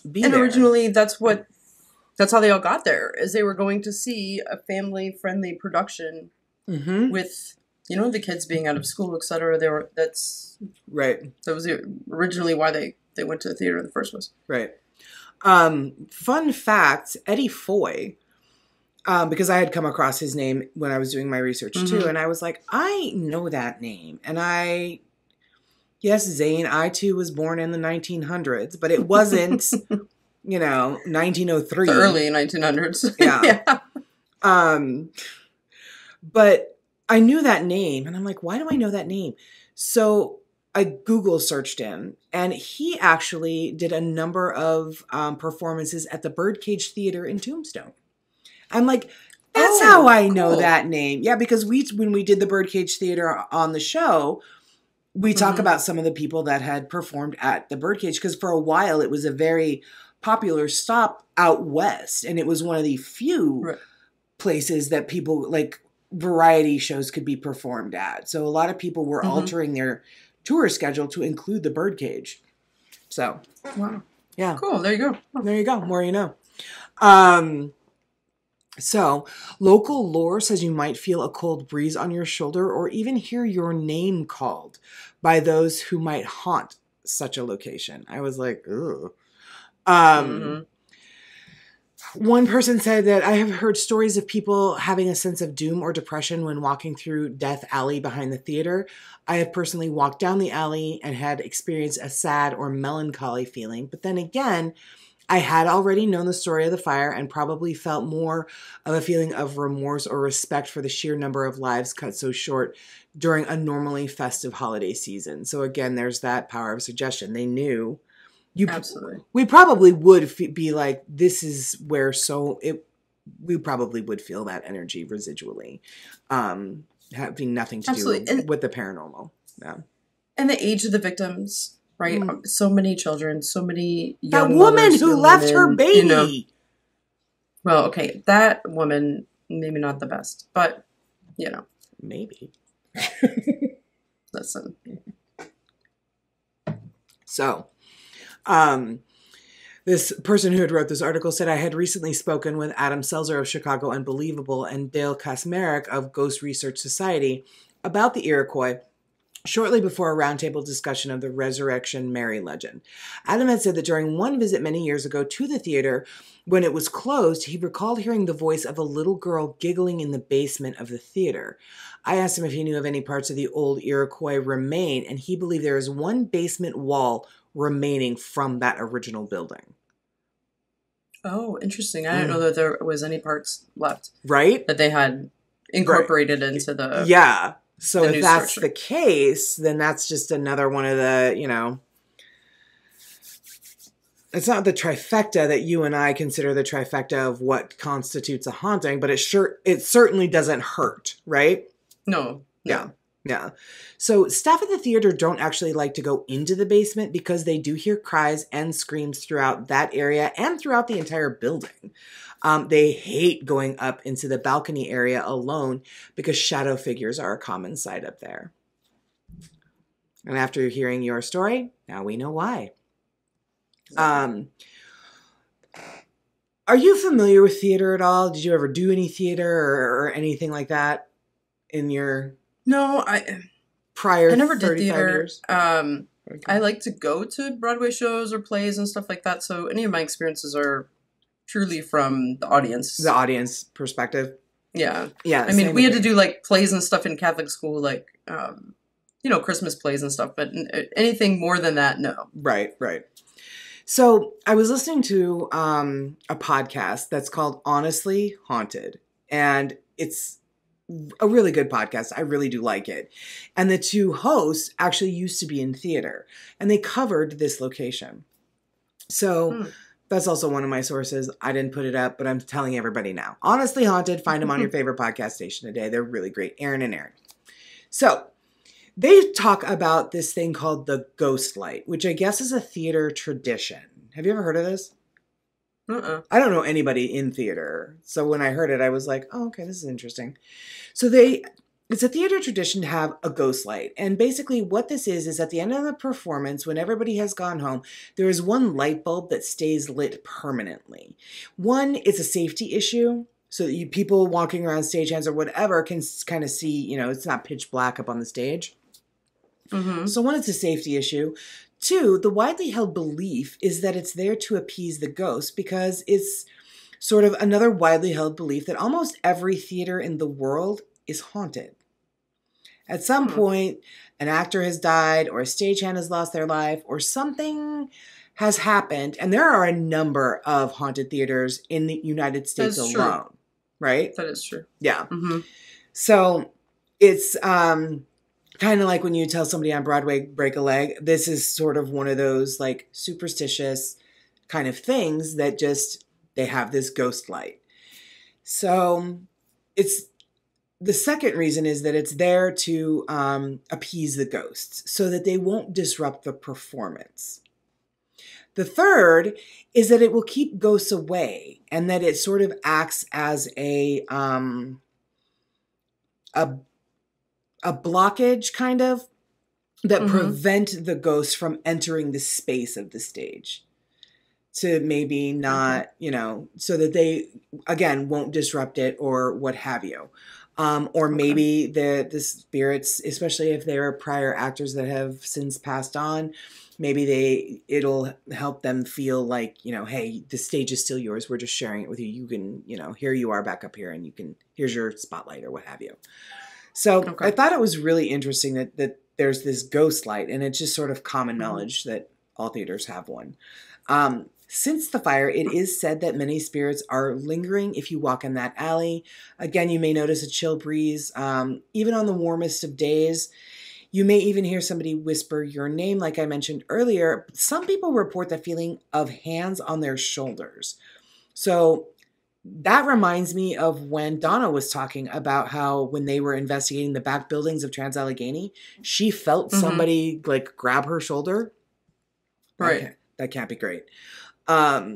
S1: be there.
S2: And originally that's how they all got there, is they were going to see a family-friendly production with... the kids being out of school, etc. That's
S1: right.
S2: That was originally why they went to the theater in the first place.
S1: Right. Fun fact, Eddie Foy, because I had come across his name when I was doing my research too, and I was like, I know that name. And yes, Zane, I too was born in the 1900s, but it wasn't, 1903.
S2: The early 1900s.
S1: Yeah. But I knew that name, and I'm like, why do I know that name? So I Google searched him, and he actually did a number of performances at the Birdcage Theater in Tombstone. I'm like, that's how I know that name. Yeah, because when we did the Birdcage Theater on the show, we talk about some of the people that had performed at the Birdcage, because for a while it was a very popular stop out west, and it was one of the few places that people like variety shows could be performed at. So a lot of people were altering their tour schedule to include the Birdcage. So,
S2: wow.
S1: Yeah.
S2: Cool. There you go.
S1: There you go. More you know. So local lore says you might feel a cold breeze on your shoulder or even hear your name called by those who might haunt such a location. I was like, ooh. One person said that I have heard stories of people having a sense of doom or depression when walking through Death Alley behind the theater. I have personally walked down the alley and had experienced a sad or melancholy feeling. But then again, I had already known the story of the fire and probably felt more of a feeling of remorse or respect for the sheer number of lives cut so short during a normally festive holiday season. So again, there's that power of suggestion. They knew.
S2: Absolutely.
S1: We probably would be like, this is where we probably would feel that energy residually, having nothing to do with the paranormal. Yeah.
S2: And the age of the victims, right? So many children, so many young
S1: that woman
S2: mothers,
S1: who left
S2: women,
S1: her baby.
S2: You know. Well, okay, that woman, maybe not the best, but, you know.
S1: Maybe.
S2: Listen.
S1: So, this person who had wrote this article said, I had recently spoken with Adam Selzer of Chicago Unbelievable and Dale Kasmerick of Ghost Research Society about the Iroquois shortly before a roundtable discussion of the Resurrection Mary legend. Adam had said that during one visit many years ago to the theater, when it was closed, he recalled hearing the voice of a little girl giggling in the basement of the theater. I asked him if he knew of any parts of the old Iroquois remain, and he believed there is one basement wall remaining from that original building.
S2: Oh, interesting. I didn't know that there was any parts left.
S1: Right?
S2: That they had incorporated into the...
S1: Yeah. So if that's
S2: structure.
S1: the case, then that's just another one of the, you know... It's not the trifecta that you and I consider the trifecta of what constitutes a haunting, but it certainly doesn't hurt, right?
S2: No.
S1: Yeah. Yeah. So staff at the theater don't actually like to go into the basement because they do hear cries and screams throughout that area and throughout the entire building. They hate going up into the balcony area alone because shadow figures are a common sight up there. And after hearing your story, now we know why. Are you familiar with theater at all? Did you ever do any theater or anything like that in your...
S2: No,
S1: I
S2: never did theater.
S1: Years?
S2: I like to go to Broadway shows or plays and stuff like that. So any of my experiences are truly from the audience.
S1: The audience perspective.
S2: Yeah.
S1: Yeah.
S2: I mean, we had to do like plays and stuff in Catholic school, like, Christmas plays and stuff, but anything more than that, no.
S1: Right. So I was listening to a podcast that's called Honestly Haunted, and it's a really good podcast. I really do like it. And the two hosts actually used to be in theater, and they covered this location. So that's also one of my sources. I didn't put it up, but I'm telling everybody now. Honestly Haunted, find them on your favorite podcast station today. They're really great. Aaron and Aaron. So they talk about this thing called the ghost light, which I guess is a theater tradition. Have you ever heard of this? I don't know anybody in theater. So when I heard it, I was like, oh, okay, this is interesting. So it's a theater tradition to have a ghost light. And basically what this is at the end of the performance, when everybody has gone home, there is one light bulb that stays lit permanently. One, it's a safety issue. So that people walking around stagehands or whatever can kind of see, it's not pitch black up on the stage. Mm-hmm. So one, it's a safety issue. Two, the widely held belief is that it's there to appease the ghost because it's sort of another widely held belief that almost every theater in the world is haunted. At some point, an actor has died or a stagehand has lost their life or something has happened. And there are a number of haunted theaters in the United States alone. True. Right?
S2: That is true.
S1: Yeah. Mm-hmm. So it's... kind of like when you tell somebody on Broadway, break a leg, this is sort of one of those like superstitious kind of things that just, they have this ghost light. So it's, the second reason is that it's there to appease the ghosts so that they won't disrupt the performance. The third is that it will keep ghosts away and that it sort of acts as a blockage kind of that prevent the ghosts from entering the space of the stage to maybe not, so that they, again, won't disrupt it or what have you. Or maybe the spirits, especially if they're prior actors that have since passed on, maybe it'll help them feel like, hey, the stage is still yours. We're just sharing it with you. You can, here you are back up here and here's your spotlight or what have you. So I thought it was really interesting that there's this ghost light, and it's just sort of common knowledge that all theaters have one. Since the fire, it is said that many spirits are lingering if you walk in that alley. Again, you may notice a chill breeze, even on the warmest of days. You may even hear somebody whisper your name, like I mentioned earlier. Some people report the feeling of hands on their shoulders. So that reminds me of when Donna was talking about how when they were investigating the back buildings of Trans-Allegheny, she felt somebody like grab her shoulder.
S2: Right.
S1: That can't be great. Now,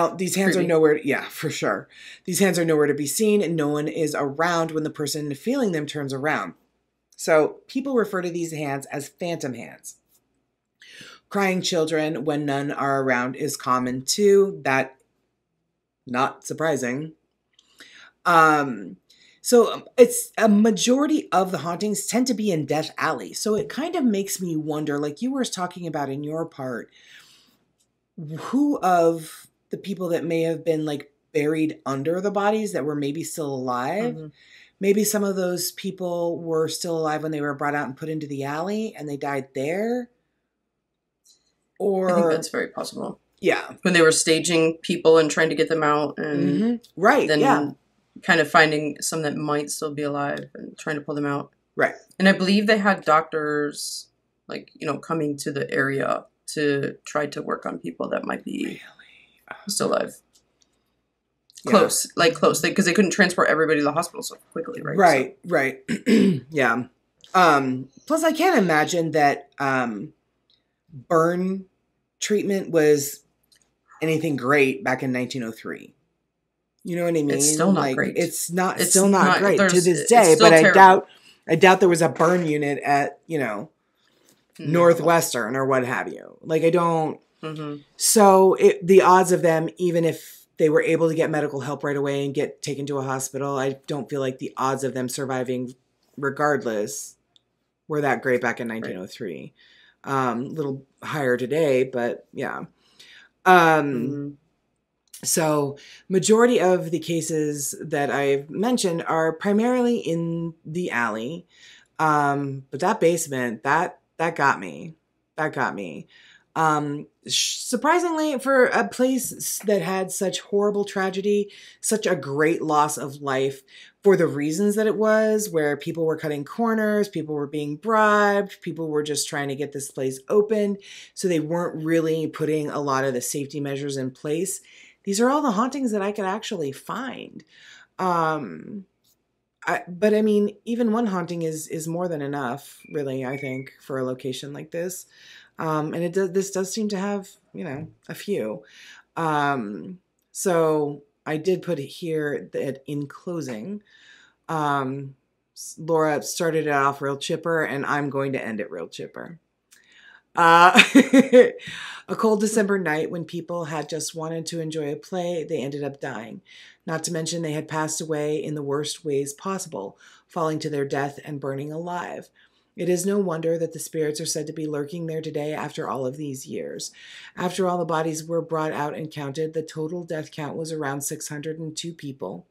S1: these hands are nowhere. Yeah, for sure. These hands are nowhere to be seen, and no one is around when the person feeling them turns around. So people refer to these hands as phantom hands. Crying children when none are around is common too. That, not surprising. So it's a majority of the hauntings tend to be in Death Alley. So it kind of makes me wonder, like you were talking about in your part, who of the people that may have been like buried under the bodies that were maybe still alive, maybe some of those people were still alive when they were brought out and put into the alley and they died there. Or
S2: I think that's very possible.
S1: Yeah.
S2: When they were staging people and trying to get them out and
S1: right.
S2: Then kind of finding some that might still be alive and trying to pull them out.
S1: Right.
S2: And I believe they had doctors like, coming to the area to try to work on people that might be still alive. Close, because they couldn't transport everybody to the hospital so quickly, right?
S1: Right. Yeah. Plus, I can't imagine that burn treatment was anything great back in 1903. You know what I mean?
S2: It's still not great.
S1: It's still not great to this day. But I doubt there was a burn unit at Northwestern or what have you. Like I don't. So the odds of them, even if they were able to get medical help right away and get taken to a hospital, I don't feel like the odds of them surviving, regardless, were that great back in 1903. A little higher today, but yeah. So majority of the cases that I've mentioned are primarily in the alley. But that basement, that got me. That got me. Surprisingly, for a place that had such horrible tragedy, such a great loss of life, for the reasons that it was, where people were cutting corners, people were being bribed, people were just trying to get this place open, so they weren't really putting a lot of the safety measures in place. These are all the hauntings that I could actually find. But I mean, even one haunting is more than enough, really, I think, for a location like this. And this does seem to have, a few. So I did put it here that in closing, Laura started it off real chipper, and I'm going to end it real chipper. A cold December night when people had just wanted to enjoy a play, they ended up dying. Not to mention they had passed away in the worst ways possible, falling to their death and burning alive. It is no wonder that the spirits are said to be lurking there today after all of these years. After all the bodies were brought out and counted, the total death count was around 602 people.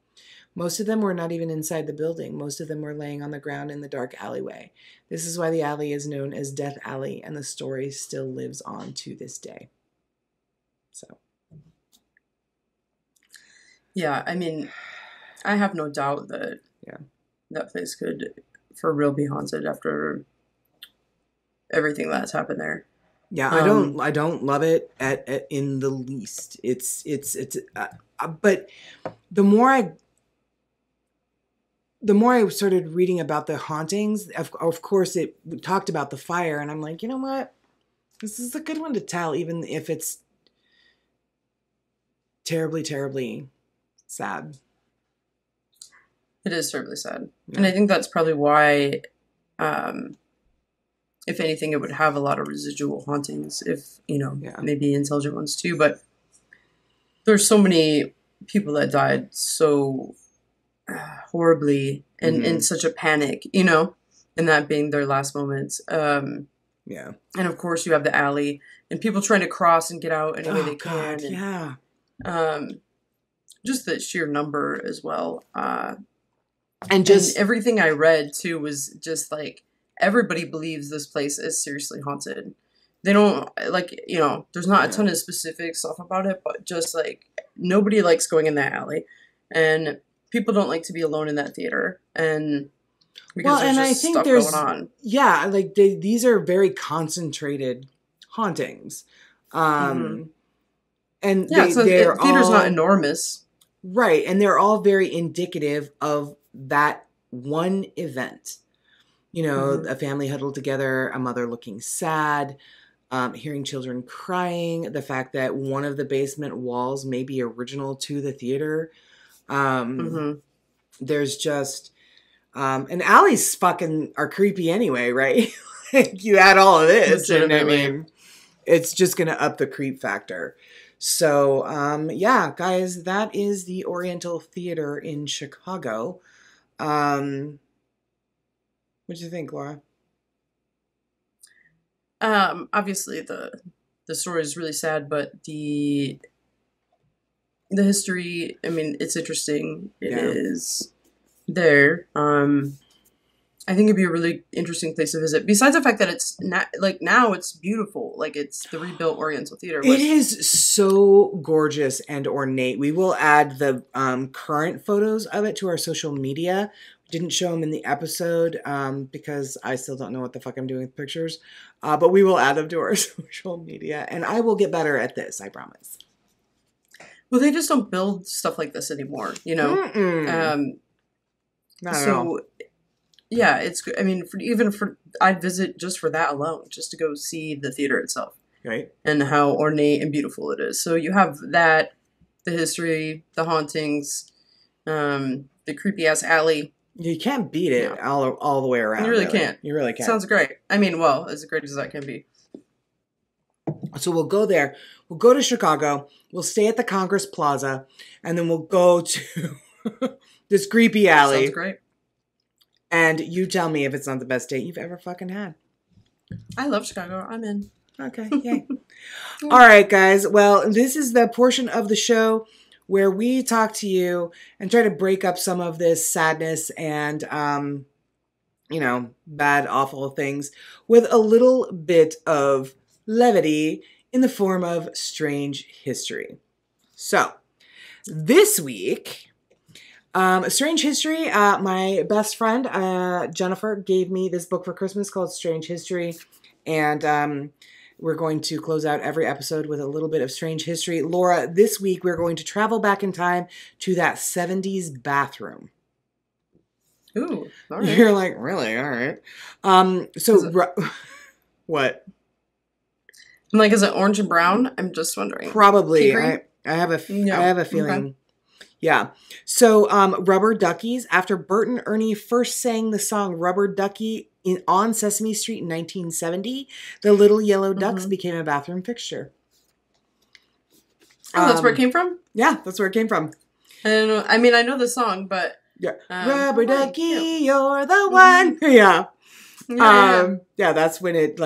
S1: Most of them were not even inside the building. Most of them were laying on the ground in the dark alleyway. This is why the alley is known as Death Alley, and the story still lives on to this day. So.
S2: Yeah, I mean, I have no doubt that that place could, for real, be haunted after everything that's happened there.
S1: Yeah, I don't love it in the least. It's but the more I started reading about the hauntings, of course, it talked about the fire, and I'm like, you know what? This is a good one to tell, even if it's terribly, terribly sad.
S2: It is terribly sad. Yeah. And I think that's probably why, if anything, it would have a lot of residual hauntings, if, maybe intelligent ones too. But there's so many people that died so horribly and in such a panic, and that being their last moments. And of course you have the alley and people trying to cross and get out any way they can. Just the sheer number as well. And everything I read too was just like, everybody believes this place is seriously haunted. They don't there's not a ton of specific stuff about it, but just like nobody likes going in that alley, and people don't like to be alone in that theater, and because there's just stuff going on. Yeah,
S1: like these are very concentrated hauntings, and
S2: the theater's not enormous,
S1: right? And they're all very indicative of that one event. A family huddled together, a mother looking sad, hearing children crying, the fact that one of the basement walls may be original to the theater. There's just, and alleys fucking are creepy anyway, right? Like, you add all of this, and I mean, it's just going to up the creep factor. So, yeah, guys, that is the Oriental Theater in Chicago. What do you think, Laura?
S2: Obviously the story is really sad, but the history, I mean, it's interesting. It is there. I think it'd be a really interesting place to visit. Besides the fact that it's not, like, now it's beautiful. Like, it's the rebuilt Oriental Theater.
S1: It is so gorgeous and ornate. We will add the current photos of it to our social media. We didn't show them in the episode because I still don't know what the fuck I'm doing with pictures. But we will add them to our social media. And I will get better at this, I promise.
S2: Well, they just don't build stuff like this anymore, you know?
S1: Not at all.
S2: Yeah, it's, I mean, I'd visit just for that alone, just to go see the theater itself.
S1: Right.
S2: And how ornate and beautiful it is. So you have that, the history, the hauntings, the creepy-ass alley.
S1: You can't beat it all the way around.
S2: You really can't.
S1: You really can't.
S2: Sounds great. I mean, well, as great as that can be.
S1: So we'll go there. We'll go to Chicago. We'll stay at the Congress Plaza. And then we'll go to this creepy alley.
S2: Sounds great.
S1: And you tell me if it's not the best date you've ever fucking had.
S2: I love Chicago. I'm in.
S1: Okay, yay. All right, guys. Well, this is the portion of the show where we talk to you and try to break up some of this sadness and, bad, awful things with a little bit of levity in the form of strange history. So, this week... Strange History, my best friend, Jennifer, gave me this book for Christmas called Strange History. And we're going to close out every episode with a little bit of Strange History. Laura, this week we're going to travel back in time to that 70s bathroom.
S2: Ooh, all right.
S1: You're like, really? All right. What?
S2: I'm like, is it orange and brown? I'm just wondering.
S1: Probably. I have a feeling. Okay. Yeah. So, Rubber Duckies, after Bert and Ernie first sang the song Rubber Ducky on Sesame Street in 1970, the little yellow ducks became a bathroom fixture.
S2: Oh, that's where it came from?
S1: Yeah, that's where it came from.
S2: I mean, I know the song, but...
S1: Yeah. Rubber Ducky, you're the one. Yeah. Yeah, that's when it,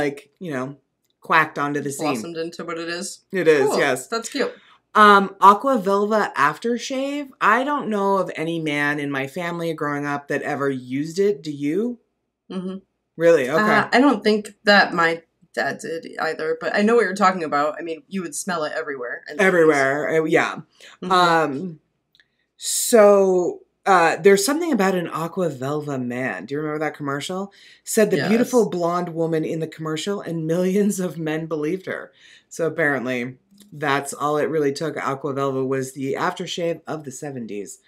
S1: quacked onto the scene.
S2: Blossomed into what it is.
S1: It is,
S2: cool.
S1: Yes.
S2: That's cute.
S1: Aqua Velva aftershave. I don't know of any man in my family growing up that ever used it. Do you? Mm-hmm. Really? Okay.
S2: I don't think that my dad did either, but I know what you're talking about. I mean, you would smell it everywhere.
S1: Everywhere. Yeah. Mm-hmm. So there's something about an Aqua Velva man. Do you remember that commercial? Said the beautiful blonde woman in the commercial, and millions of men believed her. So apparently... that's all it really took. Aqua Velva was the aftershave of the 70s.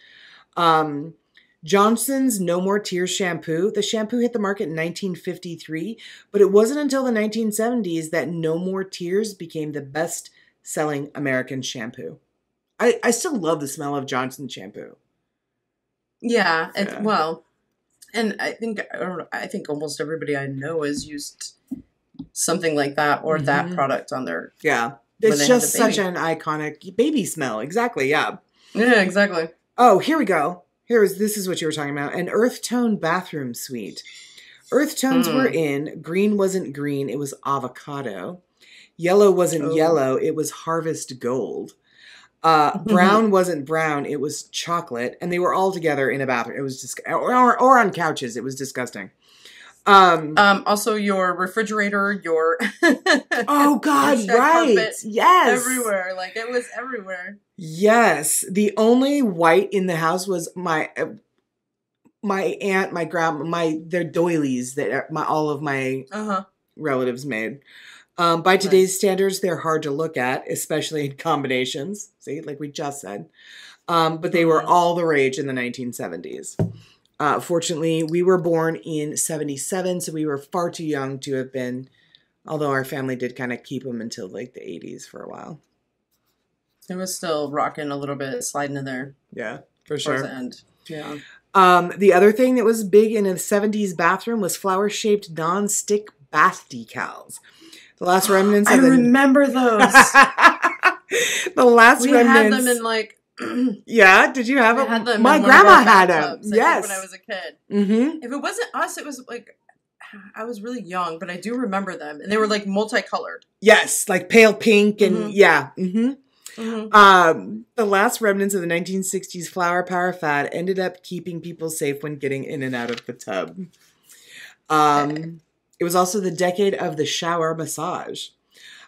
S1: Johnson's No More Tears shampoo. The shampoo hit the market in 1953, but it wasn't until the 1970s that No More Tears became the best-selling American shampoo. I still love the smell of Johnson shampoo.
S2: Yeah. Well, and I think almost everybody I know has used something like that or that product on their...
S1: Yeah. It's just such an iconic baby smell. Exactly, yeah.
S2: Yeah, exactly.
S1: Oh, here we go. This is what you were talking about. An earth tone bathroom suite. Earth tones were in. Green wasn't green. It was avocado. Yellow wasn't yellow. It was harvest gold. Brown wasn't brown. It was chocolate. And they were all together in a bathroom. It was just, or on couches. It was disgusting.
S2: Also your refrigerator, your
S1: oh God,
S2: your
S1: right.
S2: Carpet,
S1: yes.
S2: Everywhere. Like it was everywhere.
S1: Yes. The only white in the house was my aunt, my grandma, their doilies that all of my relatives made. By today's standards, they're hard to look at, especially in combinations. See, like we just said. But they were all the rage in the 1970s. Fortunately, we were born in 77, so we were far too young to have been Although our family did kind of keep them until like the 80s for a while.
S2: It was still rocking a little bit, sliding in there.
S1: Yeah, for sure.
S2: Towards the end. Yeah.
S1: The other thing that was big in a 70s bathroom was flower-shaped non-stick bath decals. The last remnants of
S2: remember those.
S1: The last remnants. We
S2: had them in like...
S1: Yeah, did you have them?
S2: Had them
S1: My grandma had them. Yes.
S2: When I was a kid.
S1: Mm-hmm.
S2: If it wasn't us, it was like... I was really young, but I do remember them. And they were like multicolored.
S1: Yes, like pale pink and yeah. Mm-hmm.
S2: Mm-hmm.
S1: The last remnants of the 1960s flower power fad ended up keeping people safe when getting in and out of the tub. It was also the decade of the shower massage.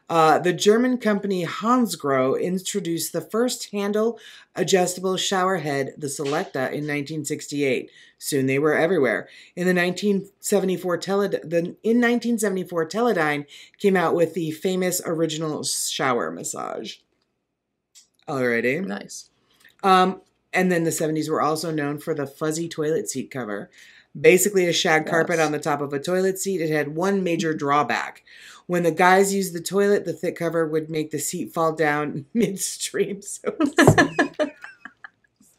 S1: The German company Hansgrohe introduced the first handle adjustable shower head, the Selecta, in 1968. Soon they were everywhere. In 1974, Teledyne came out with the famous original shower massage. Alrighty.
S2: Nice.
S1: And then the 70s were also known for the fuzzy toilet seat cover. Basically a shag carpet on the top of a toilet seat. It had one major drawback. When the guys used the toilet, the thick cover would make the seat fall down midstream. So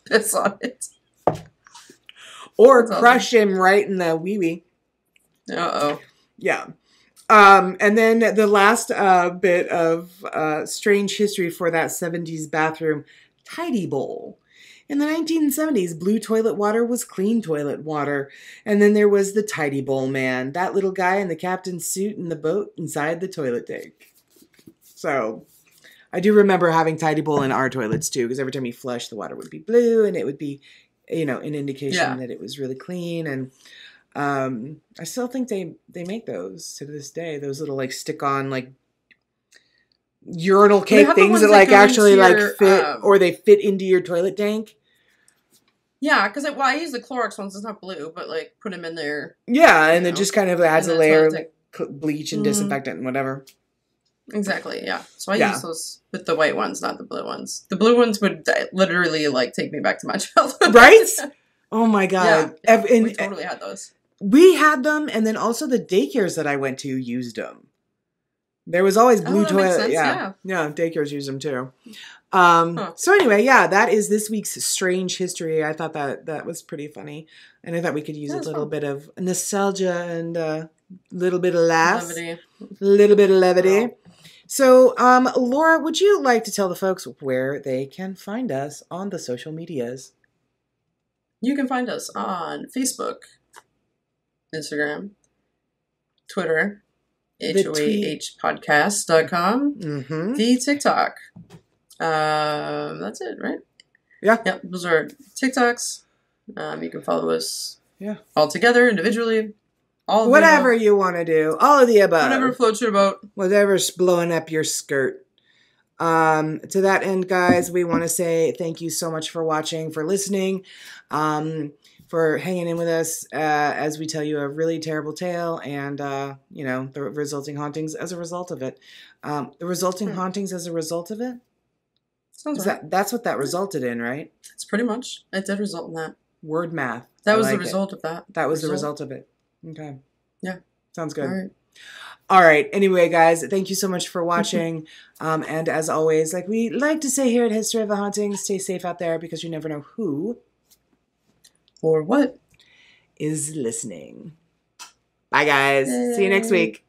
S2: piss on it.
S1: Or crush him right in the wee-wee.
S2: Uh-oh.
S1: Yeah. And then the last bit of strange history for that 70s bathroom, tidy bowl. In the 1970s, blue toilet water was clean toilet water. And then there was the tidy bowl man, that little guy in the captain's suit in the boat inside the toilet tank. So I do remember having tidy bowl in our toilets too, because every time you flush, the water would be blue and it would be, you know, an indication that it was really clean. And I still think they make those to this day. Those little like stick on like urinal cake things that like actually like fit or they fit into your toilet tank.
S2: Yeah, because I use the Clorox ones. It's not blue, but like put them in there.
S1: Yeah, and it just kind of adds a layer of bleach and disinfectant and whatever.
S2: Exactly. Yeah. So I use those with the white ones, not the blue ones. The blue ones would literally like take me back to my childhood.
S1: Right? Oh my god!
S2: Yeah, we totally had those.
S1: We had them, and then also the daycares that I went to used them. There was always blue toilet. Yeah, daycares use them too. So anyway, that is this week's strange history. I thought that was pretty funny, and I thought we could use a little bit of nostalgia and a little bit of laughs, a little bit of levity. Wow. So, Laura, would you like to tell the folks where they can find us on the social medias?
S2: You can find us on Facebook, Instagram, Twitter, HOAHpodcast.com, the TikTok. That's it, right?
S1: Yeah.
S2: Yep, those are TikToks. You can follow us all together, individually.
S1: Whatever you want to do. All of the above.
S2: Whatever floats your boat.
S1: Whatever's blowing up your skirt. To that end, guys, we want to say thank you so much for watching, for listening, for hanging in with us as we tell you a really terrible tale and, you know, the resulting hauntings as a result of it. The resulting hauntings as a result of it?
S2: Sounds right.
S1: That's what that resulted in, right?
S2: It's pretty much. It did result in that.
S1: Word math.
S2: That was the result of that.
S1: That was the result of it. Okay.
S2: Yeah.
S1: Sounds good.
S2: All right.
S1: All right. Anyway, guys, thank you so much for watching. And as always, like we like to say here at History of the Haunting, stay safe out there because you never know who
S2: or what
S1: is listening. Bye, guys. See you next week.